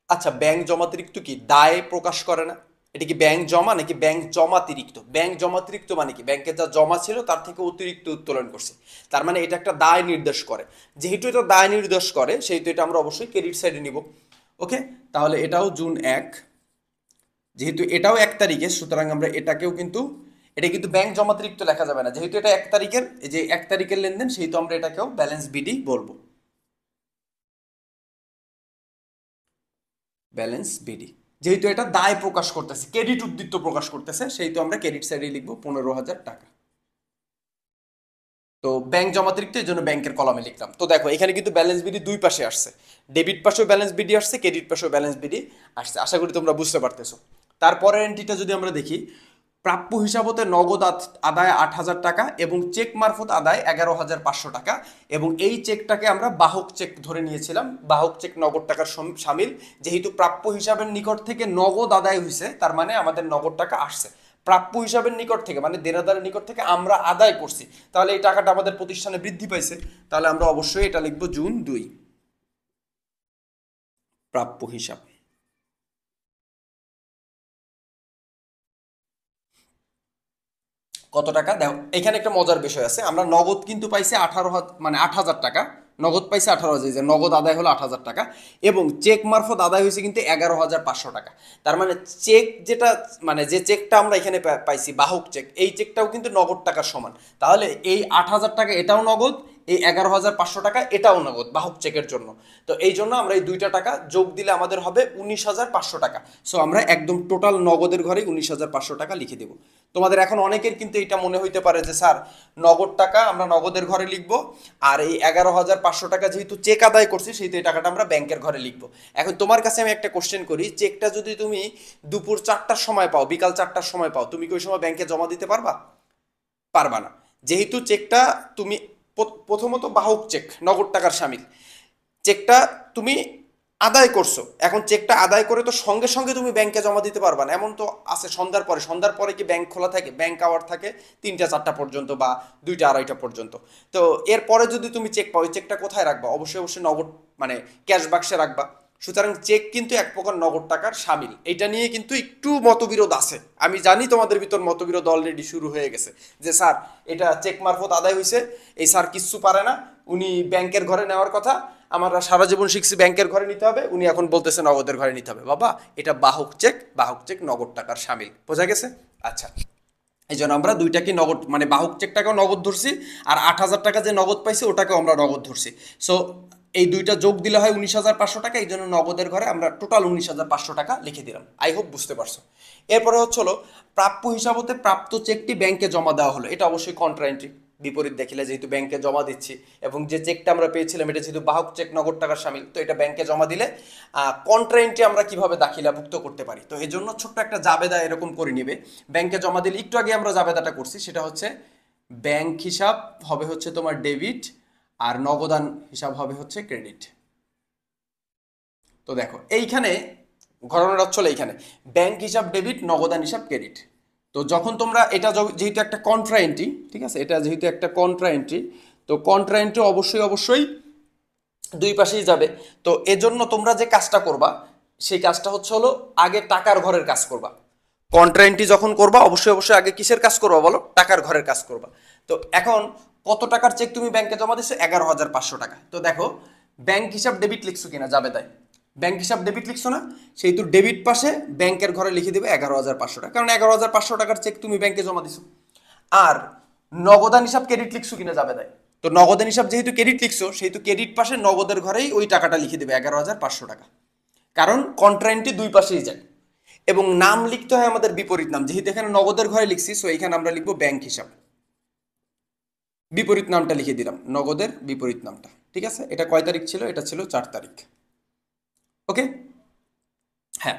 আচ্ছা, ব্যাংক জমাতিরিক্ত কি দায় প্রকাশ করে না? এটা কি ব্যাংক জমা নাকি ব্যাংক জমাতিরিক্ত? ব্যাংক জমাতিরিক্ত মানে কি? ব্যাংকে যা জমা ছিল তার থেকে অতিরিক্ত উত্তোলন করছে, তার মানে এটা একটা দায় নির্দেশ করে। যেহেতু এটা দায় নির্দেশ করে সেহেতু এটা আমরা অবশ্যই ক্রেডিট সাইডে নিব। ওকে, তাহলে এটাও জুন 1, যেহেতু এটাও 1 তারিখে, সুতরাং আমরা এটাকেও কিন্তু, এটা কিন্তু ব্যাংক জমাতিরিক্ত লেখা যাবে না, যেহেতু এটা 1 তারিখের, এই যে 1 তারিখের লেনদেন, সেহেতু আমরা এটাকেও ব্যালেন্স বিডি বলবো, ব্যালেন্স বিডি। যেহেতু এটা দায় প্রকাশ করতেছে, ক্রেডিট উদ্দীপ্ত প্রকাশ করতেছে, সেহেতু আমরা ক্রেডিট সাইডে লিখবো 15,000 টাকা। তো ব্যাংক জমাতিরিক্ত, এই জন্য ব্যাংকের কলামে লিখলাম। তো দেখো এখানে কিন্তু ব্যালেন্স বিডি দুই পাশে আসছে, ডেবিট পাশেও ব্যালেন্স বিডি আসছে, ক্রেডিট পাশেও ব্যালেন্স বিডি আসছে। আশা করি তোমরা বুঝতে পারতেছো। তারপরের এন্ট্রিটা যদি আমরা দেখি, প্রাপ্য হিসাব হতে নগদ আদায় 8,000 টাকা এবং চেক মারফত আদায় 11,500 টাকা, এবং এই চেকটাকে আমরা বাহক চেক ধরে নিয়েছিলাম, বাহক চেক নগদ টাকার সামিল। যেহেতু প্রাপ্য হিসাবের নিকট থেকে নগদ আদায় হয়েছে, তার মানে আমাদের নগদ টাকা আসছে। প্রাপ্য হিসাবের নিকট থেকে মানে দেনাদারের নিকট থেকে আমরা আদায় করছি, তাহলে এই টাকাটা আমাদের প্রতিষ্ঠানে বৃদ্ধি পাইছে, তাহলে আমরা অবশ্যই এটা লিখবো জুন 2, প্রাপ্য হিসাব। কত টাকা? দেখো এখানে একটা মজার বিষয় আছে, আমরা নগদ কিন্তু পাইছি 8,000 টাকা, নগদ পাইছি 18,000, যে নগদ আদায় হলো 8,000 টাকা, এবং চেক মারফত আদায় হয়েছে কিন্তু 11,500 টাকা। তার মানে চেক যেটা, মানে যে চেকটা আমরা এখানে পাইছি বাহক চেক, এই চেকটাও কিন্তু নগদ টাকার সমান। তাহলে এই 8,000 টাকা এটাও নগদ, এই 11,500 টাকা এটাও নগদ বাহক চেকের জন্য। তো এই জন্য আমরা এই দুইটা টাকা যোগ দিলে আমাদের হবে 19,500 টাকা। সো আমরা একদম টোটাল নগদের ঘরে 19,500 টাকা লিখে দেব। তোমাদের এখন অনেকের কিন্তু এটা মনে হইতে পারে যে স্যার, নগদ টাকা আমরা নগদের ঘরে লিখবো, আর এই 11,500 টাকা যেহেতু চেক আদায় করছি, সেহেতু এই টাকাটা আমরা ব্যাংকের ঘরে লিখবো। এখন তোমার কাছে আমি একটা কোশ্চেন করি, চেকটা যদি তুমি দুপুর 4টার সময় পাও, বিকাল 4টার সময় পাও, তুমি কি ওই সময় ব্যাংকে জমা দিতে পারবা? পারবা না। যেহেতু চেকটা তুমি, প্রথমত বাহক চেক নগদ টাকার সামিল, চেকটা তুমি আদায় করছো, এখন চেকটা আদায় করে তো সঙ্গে সঙ্গে তুমি ব্যাংকে জমা দিতে পারবা না, এমন তো আছে সন্ধ্যার পরে। সন্ধ্যার পরে কি ব্যাংক খোলা থাকে? ব্যাংক আওয়ার থাকে 3টা 4টা পর্যন্ত বা 2টা 2:30 পর্যন্ত। তো এরপরে যদি তুমি চেক পাও, ওই চেকটা কোথায় রাখবা? অবশ্যই অবশ্যই নগদ মানে ক্যাশ বাক্সে রাখবা। সুতরাং চেক কিন্তু এক প্রকার নগদ টাকার সামিল। এটা নিয়ে কিন্তু একটু মতবিরোধ আছে, আমি জানি তোমাদের ভিতর মতবিরোধ অলরেডি শুরু হয়ে গেছে, যে স্যার এটা চেক মারফত আদায় হয়েছে, এই স্যার কিচ্ছু পারে না, উনি ব্যাংকের ঘরে নেওয়ার কথা, আমরা সারা জীবন শিখছি ব্যাংকের ঘরে নিতে হবে, উনি এখন বলতেছে নগদের ঘরে নিতে হবে। বাবা, এটা বাহক চেক, বাহক চেক নগদ টাকার সামিল। বোঝা গেছে? আচ্ছা, এই জন্য আমরা দুইটাকে নগদ মানে বাহক চেকটাকেও নগদ ধরছি, আর 8,000 টাকা যে নগদ পাইছি ওটাকেও আমরা নগদ ধরছি। সো এই দুইটা যোগ দিলে হয় 19,500 টাকা, এই জন্য নগদের ঘরে আমরা টোটাল 19,500 টাকা লিখে দিলাম। আই হোপ বুঝতে পারছো। এরপরে হলো প্রাপ্য হিসাব হতে প্রাপ্ত চেকটি ব্যাংকে জমা দেওয়া হলো, এটা অবশ্যই কন্ট্রা এন্ট্রি, বিপরীত দেখিলে, যেহেতু ব্যাংকে জমা দিচ্ছি এবং যে চেকটা আমরা পেয়েছিলাম এটা যেহেতু বাহক চেক নগদ টাকার সামিল, তো এটা ব্যাংকে জমা দিলে কন্ট্রা এন্ট্রি আমরা কিভাবে দাখিলাভুক্ত করতে পারি। তো এই জন্য ছোট্ট একটা জাবেদা এরকম করে নিবে, ব্যাংকে জমা দিলে, একটু আগে আমরা জাবেদাটা করছি, সেটা হচ্ছে ব্যাংক হিসাব হবে হচ্ছে তোমার ডেবিট, আর নগদান হিসাব হবে হচ্ছে ক্রেডিট। তো দেখো এইখানে ঘটনাটা চলে, এইখানে ব্যাংক হিসাব ডেবিট, নগদান হিসাব ক্রেডিট। তো যখন তোমরা এটা যেহেতু একটা কন্ট্রা এন্ট্রি, ঠিক আছে, এটা যেহেতু একটা কন্ট্রা এন্ট্রি, তো কন্ট্রা এন্ট্রি অবশ্যই অবশ্যই দুই পাশেই যাবে। তো এজন্য তোমরা যে কাজটা করবা, সেই কাজটা হলো আগে টাকার ঘরের কাজ করবা। কন্ট্রা এন্ট্রি যখন করবা, অবশ্যই অবশ্যই আগে কিসের কাজ করবা বলো? টাকার ঘরের কাজ করবা। তো এখন কত টাকার চেক তুমি ব্যাংকে জমা দিচ্ছ? 11,500 টাকা। তো দেখো ব্যাংক হিসাব ডেবিট লিখছো কিনা, যাবে তাই ব্যাংক হিসাব ডেবিট লিখছো না, সেই তো ডেবিট পাশে ব্যাংকের ঘরে লিখে দেবে 11,500 টাকা, কারণ 11,500 টাকার চেক তুমি ব্যাংকে জমা দিছো। আর নগদান হিসাব ক্রেডিট লিখছো কিনা, যাবে তাই। তো নগদান হিসাব যেহেতু ক্রেডিট লিখছো, সেহেতু ক্রেডিট পাশে নগদের ঘরেই ওই টাকাটা লিখে দেবে 11,500 টাকা, কারণ কন্ট্রায়েন্টটি দুই পাশেই যায়। এবং নাম লিখতে হয় আমাদের বিপরীত নাম, যেহেতু এখানে নগদের ঘরে লিখছি, সো এখানে আমরা লিখবো ব্যাংক হিসাব, বিপরীত নামটা লিখে দিলাম, নগদের বিপরীত নামটা। ঠিক আছে, এটা কয় তারিখ ছিল? এটা ছিল 4 তারিখ। ওকে, হ্যাঁ।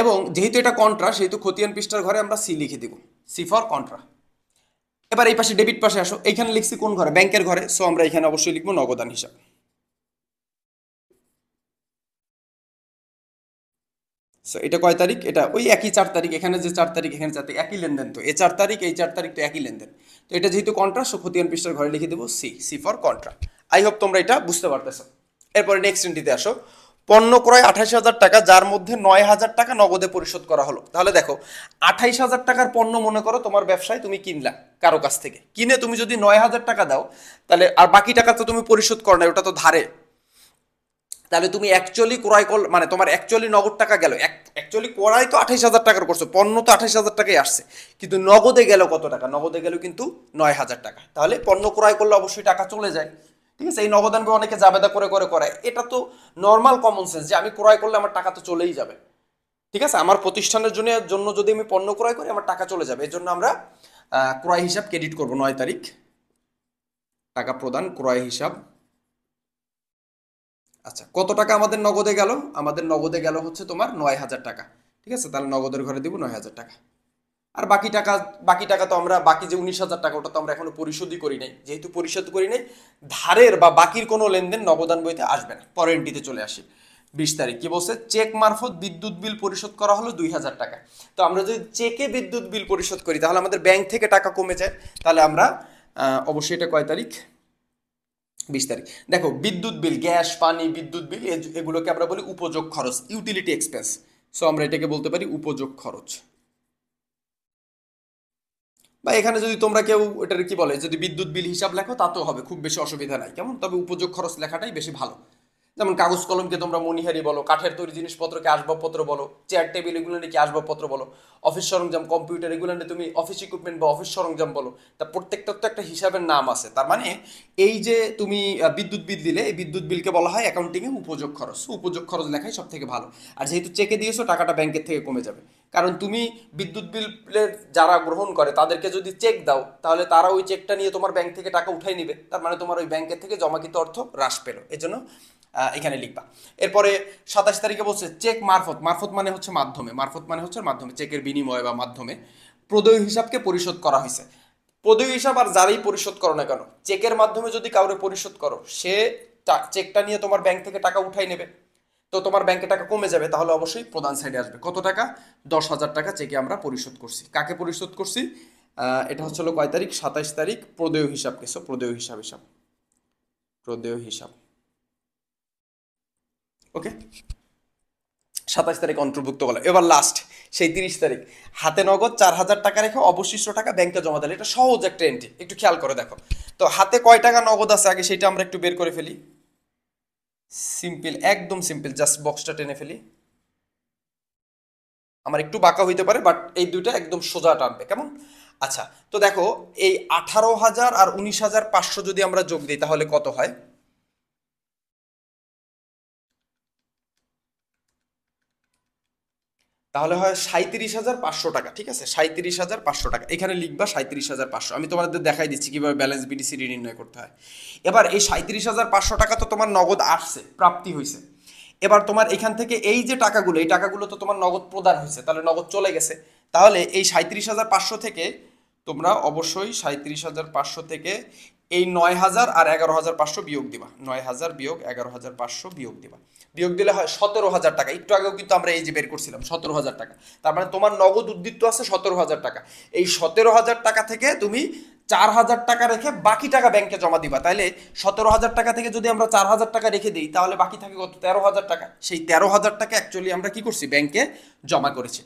এবং যেহেতু এটা কন্ট্রা, সেহেতু খতিয়ান পৃষ্ঠার ঘরে আমরা সি লিখে দিব, সি ফর কন্ট্রা। এবার এই পাশে ডেবিট পাশে আসো, এইখানে লিখছি কোন ঘরে? ব্যাংকের ঘরে, সো আমরা এখানে অবশ্যই লিখবো নগদান হিসাব। সো এটা কয় তারিখ? এটা ওই একই 4 তারিখ, এখানে যে 4 তারিখ, এখানে 4 তারিখ, একই লেনদেন। তো এই 4 তারিখ, এই 4 তারিখ তো একই লেনদেন। তো এটা যেহেতু কন্ট্রা, সো খতিয়ান পৃষ্ঠার ঘরে লিখে দেবো C, C for contra. I hope তোমরা এটা বুঝতে পারতেছো। এরপরে নেক্সট এন্ট্রিতে আসো, পণ্য ক্রয় 28,000 টাকা, যার মধ্যে 9,000 টাকা নগদে পরিশোধ করা হলো। তাহলে দেখো 28,000 টাকার পণ্য মনে করো তোমার ব্যবসায় তুমি কিনলা কারো কাছ থেকে, কিনে তুমি যদি 9,000 টাকা দাও, তাহলে আর বাকি টাকা তো তুমি পরিশোধ করো না, ওটা তো ধারে। তাহলে তুমি অ্যাকচুয়ালি ক্রয় কর, মানে তোমার অ্যাকচুয়ালি নগদ টাকা গেল, অ্যাকচুয়ালি ক্রয় তো 28,000 টাকার করছো, পণ্য তো 28,000 টাকাই আসছে, কিন্তু নগদে গেল কত টাকা? নগদে গেল কিন্তু 9,000 টাকা। তাহলে পণ্য ক্রয় করলে অবশ্যই টাকা চলে যায়, ঠিক আছে। এই নগদ আনবে অনেকে জাবেদা করে করে করায়, এটা তো নর্মাল কমন সেন্স যে আমি ক্রয় করলে আমার টাকা তো চলেই যাবে, ঠিক আছে। আমার প্রতিষ্ঠানের জন্য যদি আমি পণ্য ক্রয় করি আমার টাকা চলে যাবে, এর জন্য আমরা ক্রয় হিসাব ক্রেডিট করব। 9 তারিখ টাকা প্রদান, ক্রয় হিসাব। আচ্ছা, কত টাকা আমাদের নগদে গেল? আমাদের নগদে গেল হচ্ছে তোমার 9,000 টাকা, ঠিক আছে। তাহলে নগদের ঘরে দিব 9,000 টাকা। আর বাকি টাকা তো আমরা, বাকি যে 19,000 টাকা ওটা তো আমরা এখনো পরিশোধই করি নাই। যেহেতু পরিশোধ করি নাই, ধারের বা বাকির কোনো লেনদেন নগদান বইতে আসবে না। পরের এন্ট্রিতে চলে আসি। 20 তারিখ কি বলছে? চেক মারফত বিদ্যুৎ বিল পরিশোধ করা হলো 2,000 টাকা। তো আমরা যদি চেকে বিদ্যুৎ বিল পরিশোধ করি তাহলে আমাদের ব্যাংক থেকে টাকা কমে যায়। তাহলে আমরা অবশ্যই এটা কয় তারিখ? 20 তারিখ। দেখো বিদ্যুৎ বিল, গ্যাস পানি বিদ্যুৎ বিল, এগুলোকে আমরা বলি উপযোগ খরচ, ইউটিলিটি এক্সপেন্স। সো আমরা এটাকে বলতে পারি উপযোগ খরচ। বা এখানে যদি তোমরা কেউ এটার কি বলে, যদি বিদ্যুৎ বিল হিসাব লেখো তাতেও হবে, খুব বেশি অসুবিধা নাই, কেমন। তবে উপযোগ খরচ লেখাটাই বেশি ভালো। যেমন কাগজ কলমকে তোমরা মণিহারি বলো, কাঠের তৈরি জিনিসপত্রকে আসবাবপত্র বলো, চেয়ার টেবিল এগুলো নাকি আসবাবপত্র বলো, অফিস সরঞ্জাম কম্পিউটার এগুলো নিয়ে তুমি অফিস ইকুইপমেন্ট বা অফিস সরঞ্জাম বলো। তা প্রত্যেকটার তো একটা হিসাবের নাম আছে। তার মানে এই যে তুমি বিদ্যুৎ বিল দিলে, এই বিদ্যুৎ বিলকে বলা হয় অ্যাকাউন্টিংয়ে উপযোগ খরচ। উপযোগ খরচ লেখাই সব থেকে ভালো। আর যেহেতু চেকে দিয়েছো, টাকাটা ব্যাংকের থেকে কমে যাবে। কারণ তুমি বিদ্যুৎ বিলের যারা গ্রহণ করে তাদেরকে যদি চেক দাও, তাহলে তারা ওই চেকটা নিয়ে তোমার ব্যাংক থেকে টাকা উঠাই নিবে। তার মানে তোমার ওই ব্যাংকের থেকে জমাকৃত অর্থ হ্রাস পেলো, এজন্য এখানে লিখবা। এরপরে 27 তারিখে বলছে চেক মারফত, মারফত মানে হচ্ছে মাধ্যমে, মারফত মানে হচ্ছে মাধ্যমে, চেকের বিনিময় বা মাধ্যমে প্রদেয় হিসাবকে পরিশোধ করা হয়েছে। প্রদেয় হিসাব আর যারাই পরিশোধ করো না কেন, চেকের মাধ্যমে যদি কাউরে পরিশোধ করো, সে চেকটা নিয়ে তোমার ব্যাংক থেকে টাকা উঠাই নেবে, তো তোমার ব্যাংকে টাকা কমে যাবে। তাহলে অবশ্যই প্রধান সাইডে আসবে কত টাকা? 10,000 টাকা চেকে আমরা পরিশোধ করছি। কাকে পরিশোধ করছি? এটা হচ্ছে হলো কয় তারিখ? 27 তারিখ। প্রদেয় হিসাব কিছু, প্রদেয় হিসাব, প্রদেয় হিসাব। ওকে, 27 তারিখ অন্তর্ভুক্ত করলাম। এবার লাস্ট সেই 30 তারিখ, হাতে নগদ 4,000 টাকা রেখে অবশিষ্ট টাকা ব্যাংকে জমা দিলে। এটা সহজ একটা এন্ট্রি, একটু খেয়াল করে দেখো তো। হাতে কয় টাকা নগদ আছে আগে সেটা আমরা একটু বের করে ফেলি। সিম্পল, একদম সিম্পল, জাস্ট বক্সটা টেনে ফেলি। আমার একটু বাঁকা হইতে পারে, বাট এই দুইটা একদম সোজা টানবে, কেমন? আচ্ছা, তো দেখো এই 18,000 আর 19,500 যদি আমরা যোগ দিই তাহলে কত হয়? তাহলে হয় 37,500 টাকা, ঠিক আছে। 37,500 টাকা এখানে লিখবা, 37,500। আমি তোমাদের দেখাই দিচ্ছি কিভাবে ব্যালেন্স বিডিসিডি নির্ণয় করতে হয়। এবার এই 37,500 টাকা তো তোমার নগদ আসছে, প্রাপ্তি হয়েছে। এবার তোমার এখান থেকে এই যে টাকাগুলো, এই টাকাগুলো তো তোমার নগদ প্রদান হয়েছে, তাহলে নগদ চলে গেছে। তাহলে এই 37,500 থেকে তোমরা অবশ্যই 37,500 থেকে এই 9,000 আর 11,500 বিয়োগ দিবা। 9,000 বিয়োগ 11,500 বিয়োগ দিবা। বিয়োগ দিলে হয় 17,000 টাকা। একটু আগেও কিন্তু আমরা এই যে বের করছিলাম 17,000 টাকা। তার মানে তোমার নগদ উদ্বৃত্ত আছে 17,000 টাকা। এই 17,000 টাকা থেকে তুমি 4,000 টাকা রেখে বাকি টাকা ব্যাংকে জমা দিবা। তাহলে 17,000 টাকা থেকে যদি আমরা 4,000 টাকা রেখে দিই তাহলে বাকি থাকে কত? 13,000 টাকা। সেই 13,000 টাকা অ্যাকচুয়ালি আমরা কি করছি? ব্যাংকে জমা করেছি।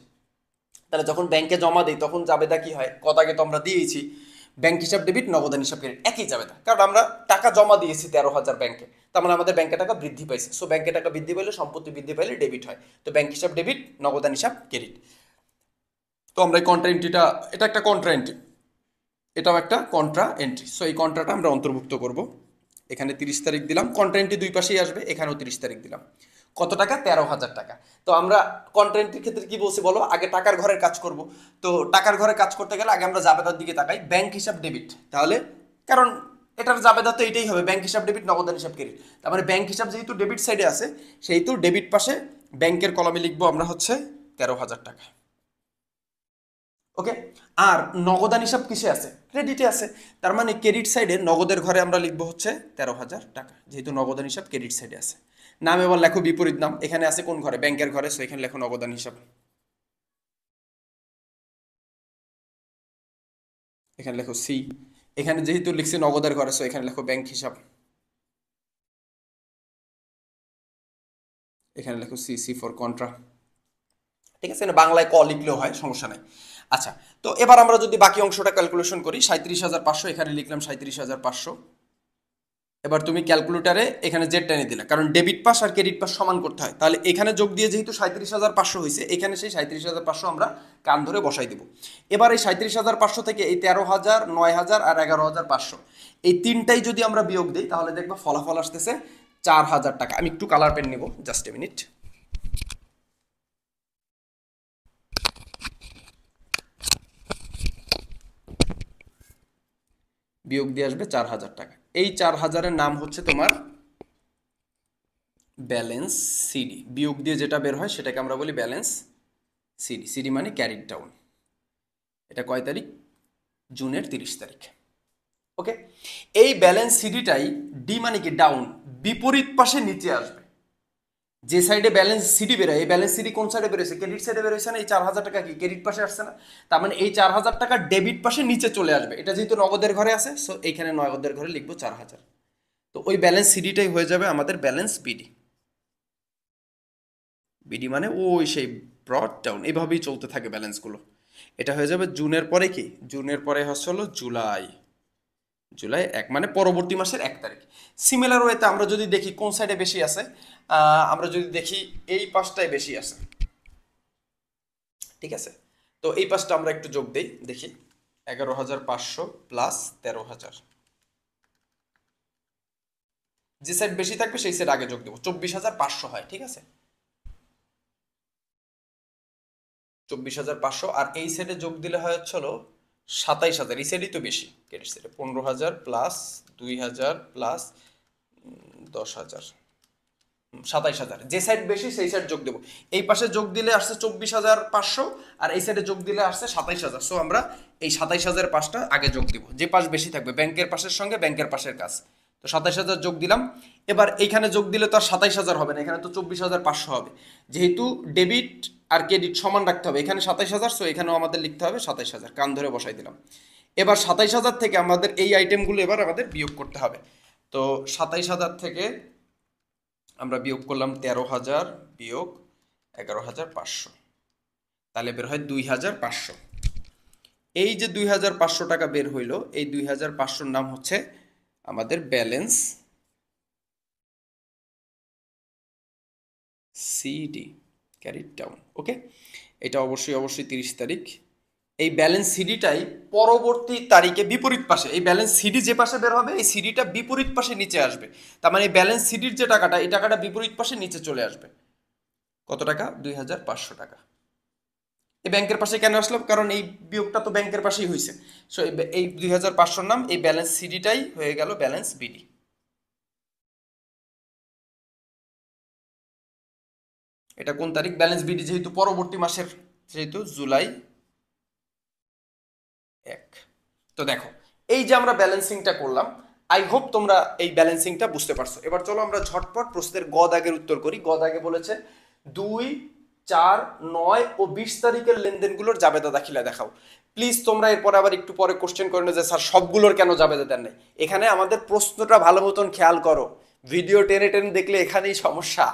তাহলে যখন ব্যাংকে জমা দিই তখন জাবেদা কি হয়? কত আগে তো আমরা দিয়েছি, ব্যাংক হিসাব ডেবিট, নগদান হিসাব ক্রেডিট, একই জাবেদা। কারণ আমরা টাকা জমা দিয়েছি 13,000 ব্যাংকে, তার মানে আমাদের ব্যাংকে টাকা বৃদ্ধি পাইছে। সো ব্যাংকে টাকা বৃদ্ধি পাইলে, সম্পত্তি বৃদ্ধি পাইলে ডেবিট হয়। তো ব্যাংক হিসাব ডেবিট, নগদান হিসাব ক্রেডিট। তো আমরা এই কন্ট্রা এন্ট্রিটা, এটা একটা কন্ট্রা এন্ট্রি, এটাও একটা কন্ট্রা এন্ট্রি। সো এই কন্ট্রাটা আমরা অন্তর্ভুক্ত করব। এখানে 30 তারিখ দিলাম, কন্ট্রা এন্ট্রি দুই পাশেই আসবে। এখানেও 30 তারিখ দিলাম। কত টাকা? 13,000 টাকা। তো আমরা কন্ট্রা এন্ট্রির ক্ষেত্রে কি বলছি বলো? আগে টাকার ঘরের কাজ করব। তো টাকার ঘরে কাজ করতে গেলে আগে আমরা জাবেদার দিকে তাকাই, ব্যাংক হিসাব ডেবিট। তাহলে কারণ এটার জাবেদা তো এটাই হবে, ব্যাংক হিসাব ডেবিট, নগদান হিসাব ক্রেডিট। তার মানে ব্যাংক হিসাব যেহেতু ডেবিট সাইডে আছে, সেহেতু ডেবিট পাশে ব্যাংকের কলামে লিখবো আমরা হচ্ছে 13,000 টাকা। ওকে, আর নগদান হিসাব কিসে আছে? ক্রেডিটে আছে। তার মানে ক্রেডিট সাইডে নগদের ঘরে আমরা লিখবো হচ্ছে 13,000 টাকা, যেহেতু নগদান হিসাব ক্রেডিট সাইডে আছে। নাম এবার লেখো বিপরীত নাম। এখানে আছে কোন ঘরে? ব্যাংকের ঘরে। সো এখানে লেখো নগদান হিসাব। এখানে লেখো সি। এখানে যেহেতু লিখছি নগদের ঘরে, সো এখানে লেখো ব্যাংক হিসাব। এখানে লেখো সি, সি ফর কন্ট্রা। ঠিক আছে, না বাংলায় ক লিখলেও হয়, সমস্যা নাই। আচ্ছা, তো এবার আমরা যদি বাকি অংশটা ক্যালকুলেশন করি, 37,500 এখানে লিখলাম 37,500। এবার তুমি ক্যালকুলেটারে এখানে জেড টেনে দিলে, কারণ ডেবিট পাস আর ক্রেডিট পাস সমান করতে হয়, তাহলে এখানে যোগ দিয়ে যেহেতু 37,500 হয়েছে, এখানে সেই 37,500 আমরা কান ধরে বসাই দিব। এবার এই 37,500 থেকে এই 13,000, 9,000 আর 11,500 এই তিনটাই যদি আমরা বিয়োগ দিই, তাহলে দেখবো ফলাফল আসতেছে 4,000 টাকা। আমি একটু কালার পেন নিব, জাস্ট এ মিনিট। বিয়োগ দিয়ে আসবে 4,000 টাকা। এই 4,000-এর নাম হচ্ছে তোমার ব্যালেন্স সিডি। বিয়োগ দিয়ে যেটা বের হয় সেটাকে আমরা বলি ব্যালেন্স সিডি। সিডি মানে ক্যারিড ডাউন। এটা কয় তারিখ? জুনের 30 তারিখ। ওকে, এই ব্যালেন্স সিডিটাই, ডি মানে কি ডাউন, বিপরীত পাশে নিচে আসবে। যে সাইডে ব্যালেন্স সিডি বেরোয়, এই ব্যালেন্স সিডি কোন সাইডে বেরোয়েছে? ক্রেডিট সাইডে বেরোয়েছে না? এই 4,000 টাকা কি ক্রেডিট পাশে আসছে না? তার মানে এই 4,000 টাকা ডেবিট পাশে নিচে চলে আসবে। এটা যেহেতু নগদের ঘরে আছে, সো এইখানে নগদের ঘরে লিখবো 4,000। তো ওই ব্যালেন্স সিডিটাই হয়ে যাবে আমাদের ব্যালেন্স বিডি। বিডি মানে ওই সেই ব্রড ডাউন, এইভাবেই চলতে থাকে ব্যালেন্সগুলো। এটা হয়ে যাবে জুনের পরে কি? জুনের পরে হচ্ছে হলো জুলাই। জুলাই 1 মানে পরবর্তী মাসের 1 তারিখ। সিমিলার ওয়েতে আমরা যদি দেখি কোন সাইডে বেশি আছে, আমরা যদি দেখি এই পাশটায় বেশি আছে। ঠিক আছে, তো এই পাশটা আমরা একটু যোগ দেই, দেখি 11,500 প্লাস 13,000। যে সাইড বেশি থাকবে সেই সাইড আগে যোগ দেবো, 24,500 হয়। ঠিক আছে, 24,500, আর এই সাইডে যোগ দিলে হয় হচ্ছে হলো 27,000। এই সাইডই তো বেশি, ক্রেডিট সাইডে 15,000 প্লাস 2,000 প্লাস 10,000, 27,000। যে সাইড বেশি সেই সাইড যোগ দেবো। এই পাশে যোগ দিলে আসছে 24,500, আর এই সাইডে যোগ দিলে আসছে 27,000। সো আমরা এই 27,000 পাশটা আগে যোগ দিব, যে পাশ বেশি থাকবে ব্যাংকের পাশের সঙ্গে ব্যাংকের পাশের কাজ। তো 27,000 যোগ দিলাম। এবার এইখানে যোগ দিলে তো আর 27,000 হবে না, এখানে তো 24,500 হবে। যেহেতু ডেবিট আর ক্রেডিট সমান রাখতে হবে, এখানে 27,000, সো এখানেও আমাদের লিখতে হবে 27,000, কান ধরে বসাই দিলাম। এবার 27,000 থেকে আমাদের এই আইটেমগুলো এবার আমাদের বিয়োগ করতে হবে। তো 27,000 থেকে আমরা বিয়োগ করলাম 13,000 বিয়োগ 11,500, তাহলে বের হয় 2,500। এই যে 2,500 টাকা বের হইল, এই 2,500-র নাম হচ্ছে আমাদের ব্যালেন্স সিডি, ক্যারিড ডাউন। ওকে, এটা অবশ্যই 30 তারিখ। এই ব্যালেন্স সিডিটাই পরবর্তী তারিখে বিপরীত পাশে, এই ব্যালেন্স সিডি যে পাশে বের হবে এই সিডিটা বিপরীত পাশে নিচে আসবে। তার মানে এই ব্যালেন্স সিডির যে টাকাটা, এই টাকাটা বিপরীত পাশে নিচে চলে আসবে। কত টাকা? 2,500 টাকা। এই ব্যাংকের পাশে কেন আসলো? কারণ এই বিয়োগটা তো ব্যাংকের পাশেই হয়েছে। সো এই 2,500-র নাম এই ব্যালেন্স সিডিটাই হয়ে গেল ব্যালেন্স বিডি। এটা কোন তারিখ? ব্যালেন্স বিডি যেহেতু পরবর্তী মাসের, যেহেতু জুলাই 1। তো দেখো, এই যে আমরা ব্যালেন্সিংটা করলাম, আই হোপ তোমরা এই ব্যালেন্সিংটা বুঝতে পারছো। এবার চলো আমরা ঝটপট প্রশ্নের গ দাগের উত্তর করি। গ দাগে বলেছে 2, 4, 9 ও 20 তারিখের লেনদেনগুলোর জাবেদা দাখিলা দেখাও। প্লিজ তোমরা এরপরে আবার একটু পরে কোশ্চেন করে না যে স্যার সবগুলোর কেন জাবেদা দেন নাই। এখানে আমাদের প্রশ্নটা ভালো মতন খেয়াল করো, ভিডিও টেনে টেনে দেখলে এখানেই সমস্যা।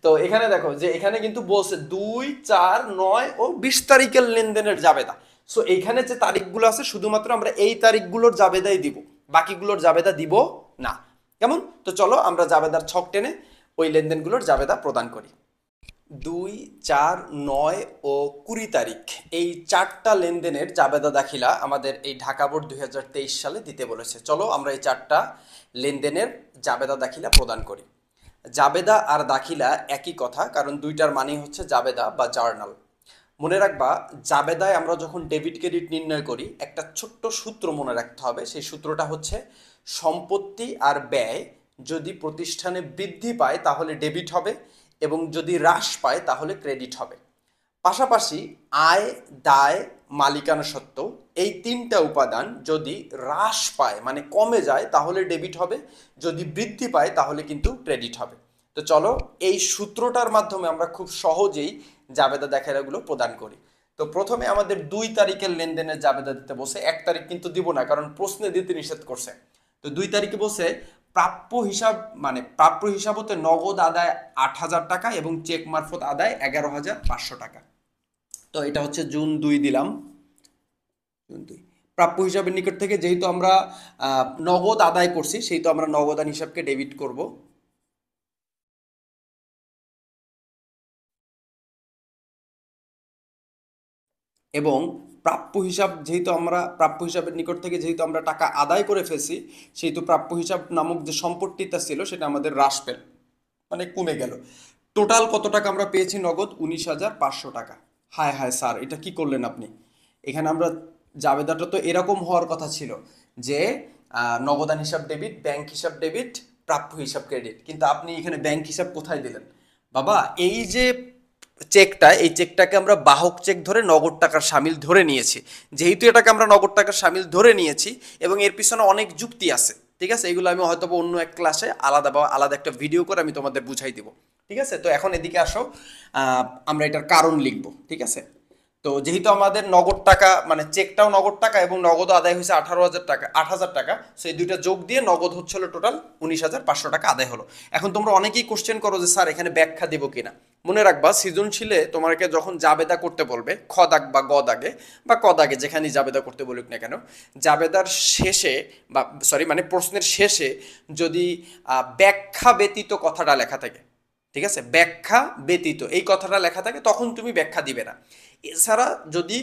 তো এখানে দেখো যে এখানে কিন্তু বলছে 2, 4, 9 ও 20 তারিখের লেনদেনের জাবেদা। সো এইখানে যে তারিখগুলো আছে শুধুমাত্র আমরা এই তারিখগুলোর জাবেদাই দিব, বাকিগুলোর জাবেদা দিব না। কেমন? তো চলো আমরা জাবেদার ছক টেনে ওই লেনদেনগুলোর জাবেদা প্রদান করি। 2, 4, 9 ও 20 তারিখ এই 4টা লেনদেনের জাবেদা দাখিলা আমাদের এই ঢাকা বোর্ড 2023 সালে দিতে বলেছে। চলো আমরা এই 4টা লেনদেনের জাবেদা দাখিলা প্রদান করি। জাবেদা আর দাখিলা একই কথা, কারণ দুইটার মানেই হচ্ছে জাবেদা বা জার্নাল। মনে রাখবা, জাবেদায় আমরা যখন ডেবিট ক্রেডিট নির্ণয় করি একটা ছোট্ট সূত্র মনে রাখতে হবে। সেই সূত্রটা হচ্ছে সম্পত্তি আর ব্যয় যদি প্রতিষ্ঠানে বৃদ্ধি পায় তাহলে ডেবিট হবে, এবং যদি হ্রাস পায় তাহলে ক্রেডিট হবে। পাশাপাশি আয়, দায়, মালিকানা সত্ত্ব এই 3টা উপাদান যদি হ্রাস পায় মানে কমে যায় তাহলে ডেবিট হবে, যদি বৃদ্ধি পায় তাহলে কিন্তু ক্রেডিট হবে। তো চলো এই সূত্রটার মাধ্যমে আমরা খুব সহজেই জাবেদা দাখিলাগুলো প্রদান করি। তো প্রথমে আমাদের 2 তারিখের লেনদেনের জাবেদা দিতে বসে, 1 তারিখ কিন্তু দিব না, কারণ প্রশ্নে দিতে নিষেধ করছে। তো 2 তারিখে বলছে প্রাপ্য হিসাব মানে প্রাপ্য হিসাব হতে নগদ আদায় 8,000 টাকা এবং চেক মারফত আদায় 11,500 টাকা। তো এটা হচ্ছে জুন 2 দিলাম, জুন 2। প্রাপ্য হিসাবের নিকট থেকে যেহেতু আমরা নগদ আদায় করছি, সেহেতু আমরা নগদান হিসাবকে ডেবিট করব। এবং প্রাপ্য হিসাব যেহেতু আমরা প্রাপ্য হিসাবের নিকট থেকে যেহেতু আমরা টাকা আদায় করে ফেলছি, সেহেতু প্রাপ্য হিসাব নামক যে সম্পত্তিটা ছিল সেটা আমাদের হ্রাস পেল, মানে কমে গেল। টোটাল কত টাকা আমরা পেয়েছি নগদ? 19,500 টাকা। হায় হায় স্যার, এটা কি করলেন আপনি? এখানে আমরা জাবেদাটা তো এরকম হওয়ার কথা ছিল যে নগদান হিসাব ডেবিট, ব্যাংক হিসাব ডেবিট, প্রাপ্য হিসাব ক্রেডিট, কিন্তু আপনি এখানে ব্যাংক হিসাব কোথায় দিলেন বাবা? এই যে চেকটা, এই চেকটাকে আমরা বাহক চেক ধরে নগদ টাকার সামিল ধরে নিয়েছি। যেহেতু এটাকে আমরা নগদ টাকার সামিল ধরে নিয়েছি এবং এর পিছনে অনেক যুক্তি আছে, ঠিক আছে? এগুলো আমি হয়তো অন্য এক ক্লাসে আলাদা একটা ভিডিও করে আমি তোমাদের বুঝাই দিব, ঠিক আছে? তো এখন এদিকে আসো, আমরা এটার কারণ লিখব, ঠিক আছে? তো যেহেতু আমাদের নগদ টাকা মানে চেকটাও নগদ টাকা এবং নগদ আদায় হয়েছে 18,000 টাকা, 8,000 টাকা, সেই দুইটা যোগ দিয়ে নগদ হচ্ছিল টোটাল 19,500 টাকা আদায় হলো। এখন তোমরা অনেকেই কোশ্চেন করো যে স্যার এখানে ব্যাখ্যা দিব কিনা। মনে রাখবা, সৃজনশীলে তোমাকে যখন জাবেদা করতে বলবে, খ দাগ বা গ দাগে বা ক দাগে যেখানেই জাবেদা করতে বলুক না কেন, জাবেদার শেষে বা মানে প্রশ্নের শেষে যদি ব্যাখ্যা ব্যতীত কথাটা লেখা থাকে, ঠিক আছে, ব্যাখ্যা ব্যতীত এই কথাটা লেখা থাকে, তখন তুমি ব্যাখ্যা দিবে না। এছাড়া যদি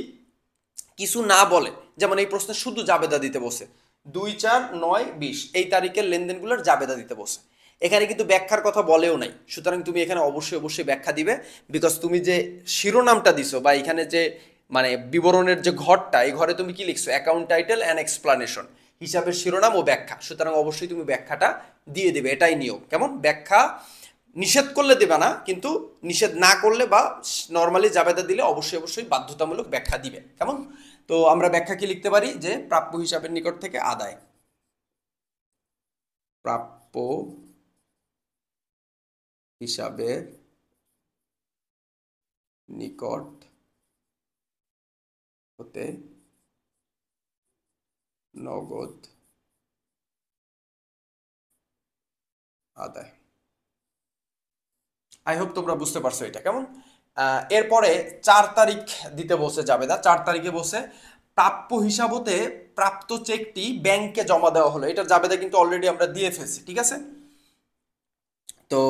কিছু না বলে, যেমন এই প্রশ্নে শুধু জাবেদা দিতে বসে 2-4-9-20 এই তারিখের লেনদেনগুলোর জাবেদা দিতে বসে, এখানে কিন্তু ব্যাখ্যার কথা বলেও নাই। সুতরাং তুমি এখানে অবশ্যই ব্যাখ্যা দিবে, বিকজ তুমি যে শিরোনামটা দিছো বা এখানে যে মানে বিবরণের যে ঘরটা, এই ঘরে তুমি কি লিখছো? অ্যাকাউন্ট টাইটেল অ্যান্ড এক্সপ্লানেশন, হিসাবের শিরোনাম ও ব্যাখ্যা। সুতরাং অবশ্যই তুমি ব্যাখ্যাটা দিয়ে দেবে, এটাই নিয়ম। কেমন? ব্যাখ্যা নিষেধ করলে দেবে না, কিন্তু নিষেধ না করলে বা নর্মালি জাবেদা দিলে অবশ্যই বাধ্যতামূলক ব্যাখ্যা দিবে। কেমন? তো আমরা ব্যাখ্যা কি লিখতে পারি? যে প্রাপ্য হিসাবের নিকট থেকে আদায়, প্রাপ্য হিসাবের নিকট হতে নগদ আদায়। আই হোপ তোমরা বুঝতে পারছো এটা। কেমন? এরপরে 4 তারিখ দিতে বসে জাবেদা। 4 তারিখে বসে প্রাপ্য হিসাব হতে প্রাপ্ত চেকটি ব্যাংকে জমা দেওয়া হলো। এটা জাবেদা কিন্তু অলরেডি আমরা দিয়ে ফেলছি, ঠিক আছে? তো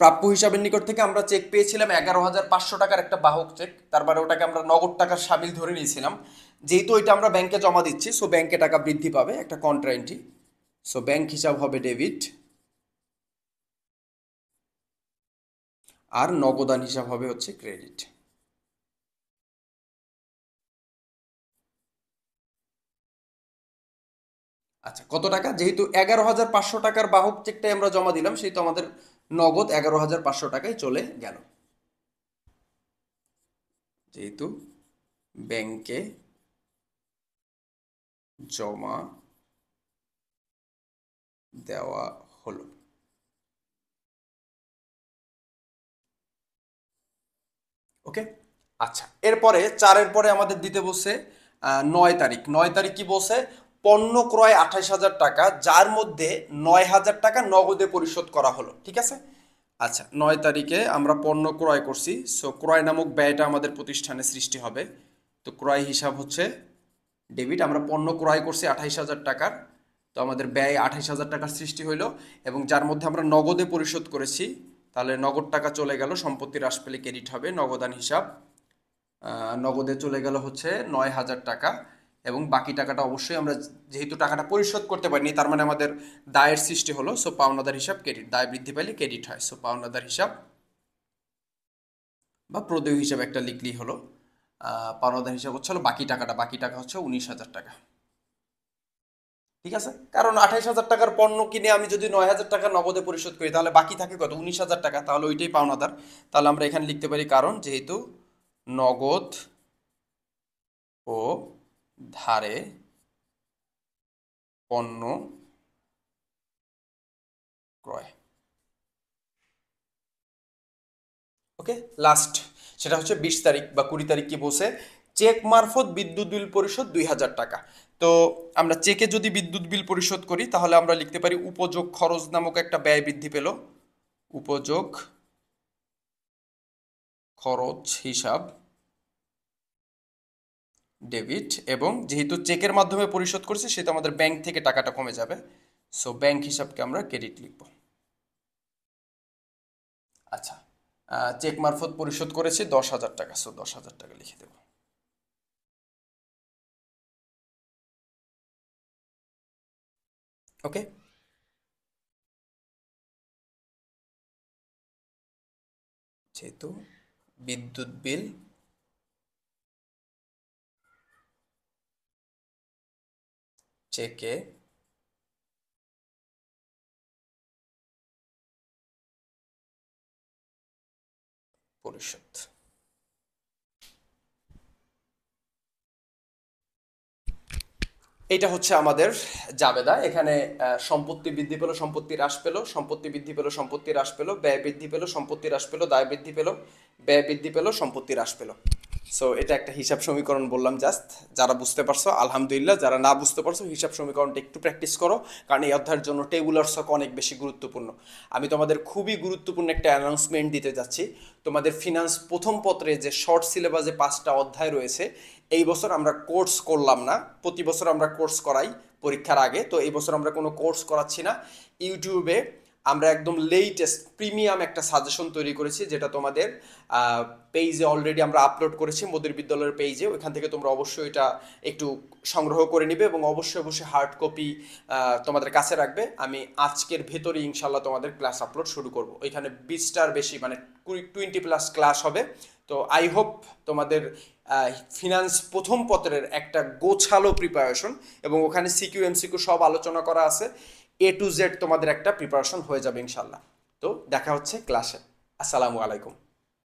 প্রাপ্য হিসাবের নিকট থেকে আমরা চেক পেয়েছিলাম 11,500 টাকার একটা বাহক চেক, তারপরে ওটাকে আমরা নগদ টাকার সামিল ধরে নিয়েছিলাম। যেহেতু ওইটা আমরা ব্যাংকে জমা দিচ্ছি, সো ব্যাংকে টাকা বৃদ্ধি পাবে, একটা কন্ট্রা এন্ট্রি। সো ব্যাংক হিসাব হবে ডেবিট আর নগদান হিসাব হবে হচ্ছে ক্রেডিট। আচ্ছা, কত টাকা? যেহেতু 11,500 টাকার বাহক চেকটাই আমরা জমা দিলাম, সেহেতু আমাদের নগদ 11,500 টাকায় চলে গেল, যেহেতু ব্যাংকে জমা দেওয়া হলো। ওকে, আচ্ছা। এরপরে 4-এর পরে আমাদের দিতে বসে 9 তারিখ। 9 তারিখ কি বসে? পণ্য ক্রয় 28,000 টাকা, যার মধ্যে 9,000 টাকা নগদে পরিশোধ করা হলো, ঠিক আছে? আচ্ছা, 9 তারিখে আমরা পণ্য ক্রয় করছি, সো ক্রয় নামক ব্যয়টা আমাদের প্রতিষ্ঠানে সৃষ্টি হবে। তো ক্রয় হিসাব হচ্ছে ডেবিট। আমরা পণ্য ক্রয় করছি 28,000 টাকার, তো আমাদের ব্যয় 28,000 টাকার সৃষ্টি হইলো, এবং যার মধ্যে আমরা নগদে পরিশোধ করেছি, তাহলে নগদ টাকা চলে গেল, সম্পত্তি হ্রাস পেলে ক্রেডিট হবে। নগদান হিসাব নগদে চলে গেল হচ্ছে 9,000 টাকা, এবং বাকি টাকাটা অবশ্যই আমরা যেহেতু টাকাটা পরিশোধ করতে পারিনি, তার মানে আমাদের দায়ের সৃষ্টি হলো, সো পাওনাদার হিসাব ক্রেডিট। দায় বৃদ্ধি পাইলে ক্রেডিট হয়, সো পাওনাদার হিসাব বা প্রদেয় হিসাব একটা লিখলেই হলো। পাওনাদার হিসাব হচ্ছে হলো বাকি টাকা হচ্ছে 19,000 টাকা, ঠিক আছে? কারণ 28,000 টাকার পণ্য কিনে আমি যদি 9,000 টাকা নগদে পরিশোধ করি, তাহলে বাকি থাকে কত? 19,000 টাকা। তাহলে ওইটাই পাওনাদার। তাহলে আমরা এখানে লিখতে পারি, কারণ যেহেতু নগদ ও ধারে পণ্য ক্রয়। ওকে, লাস্ট সেটা হচ্ছে 20 তারিখ বা 20 তারিখ কি বসে? চেক মারফত বিদ্যুৎ বিল পরিশোধ 2,000 টাকা। তো আমরা চেকে যদি বিদ্যুৎ বিল পরিশোধ করি তাহলে আমরা লিখতে পারি উপযোগ খরচ নামক একটা ব্যয় বৃদ্ধি পেল। উপযোগ খরচ হিসাব ডেবিট, এবং যেহেতু চেকের মাধ্যমে পরিশোধ করছি সেহেতু আমাদের ব্যাংক থেকে টাকাটা কমে যাবে, সো ব্যাংক হিসাবকে আমরা ক্রেডিট লিখব। আচ্ছা, চেক মারফত পরিশোধ করেছি 10,000 টাকা, সো 10,000 টাকা লিখে দেব। ওকে, যেহেতু বিদ্যুৎ বিল চেকে পরিশোধ। এটা হচ্ছে আমাদের জাবেদা। এখানে সম্পত্তি বৃদ্ধি পেল, সম্পত্তি হ্রাস পেল, সম্পত্তি বৃদ্ধি পেল, সম্পত্তি হ্রাস পেল, ব্যয় বৃদ্ধি পেল, সম্পত্তি হ্রাস পেল, দায় বৃদ্ধি পেল, ব্যয় বৃদ্ধি পেল, সম্পত্তি হ্রাস পেল। সো এটা একটা হিসাব সমীকরণ বললাম জাস্ট। যারা বুঝতে পারছো আলহামদুলিল্লাহ, যারা না বুঝতে পারছো হিসাব সমীকরণটা একটু প্র্যাকটিস করো, কারণ এই অধ্যায়ের জন্য টেবুলার ছক অনেক বেশি গুরুত্বপূর্ণ। আমি তোমাদের খুবই গুরুত্বপূর্ণ একটা অ্যানাউন্সমেন্ট দিতে যাচ্ছি। তোমাদের ফিনান্স প্রথম পত্রে যে শর্ট সিলেবাসে 5টা অধ্যায় রয়েছে, এই বছর আমরা কোর্স করলাম না। প্রতি বছর আমরা কোর্স করাই পরীক্ষার আগে, তো এই বছর আমরা কোনো কোর্স করাচ্ছি না। ইউটিউবে আমরা একদম লেটেস্ট প্রিমিয়াম একটা সাজেশন তৈরি করেছি, যেটা তোমাদের পেজে অলরেডি আমরা আপলোড করেছি, মোদের বিদ্যালয়ের পেজে। ওইখান থেকে তোমরা অবশ্যই এটা একটু সংগ্রহ করে নিবে এবং অবশ্যই অবশ্যই হার্ড কপি তোমাদের কাছে রাখবে। আমি আজকের ভেতরে ইনশাল্লাহ তোমাদের ক্লাস আপলোড শুরু করব। ওইখানে 20টার বেশি, মানে 20+ ক্লাস হবে। তো আই হোপ তোমাদের ফিনান্স প্রথম পত্রের একটা গোছালো প্রিপারেশন, এবং ওখানে সিকিউ এমসিকিউ সব আলোচনা করা আছে। A to Z তোমাদের একটা প্রিপারেশন হয়ে যাবে ইনশাল্লাহ। তো দেখা হচ্ছে ক্লাসে। আসসালামু আলাইকুম।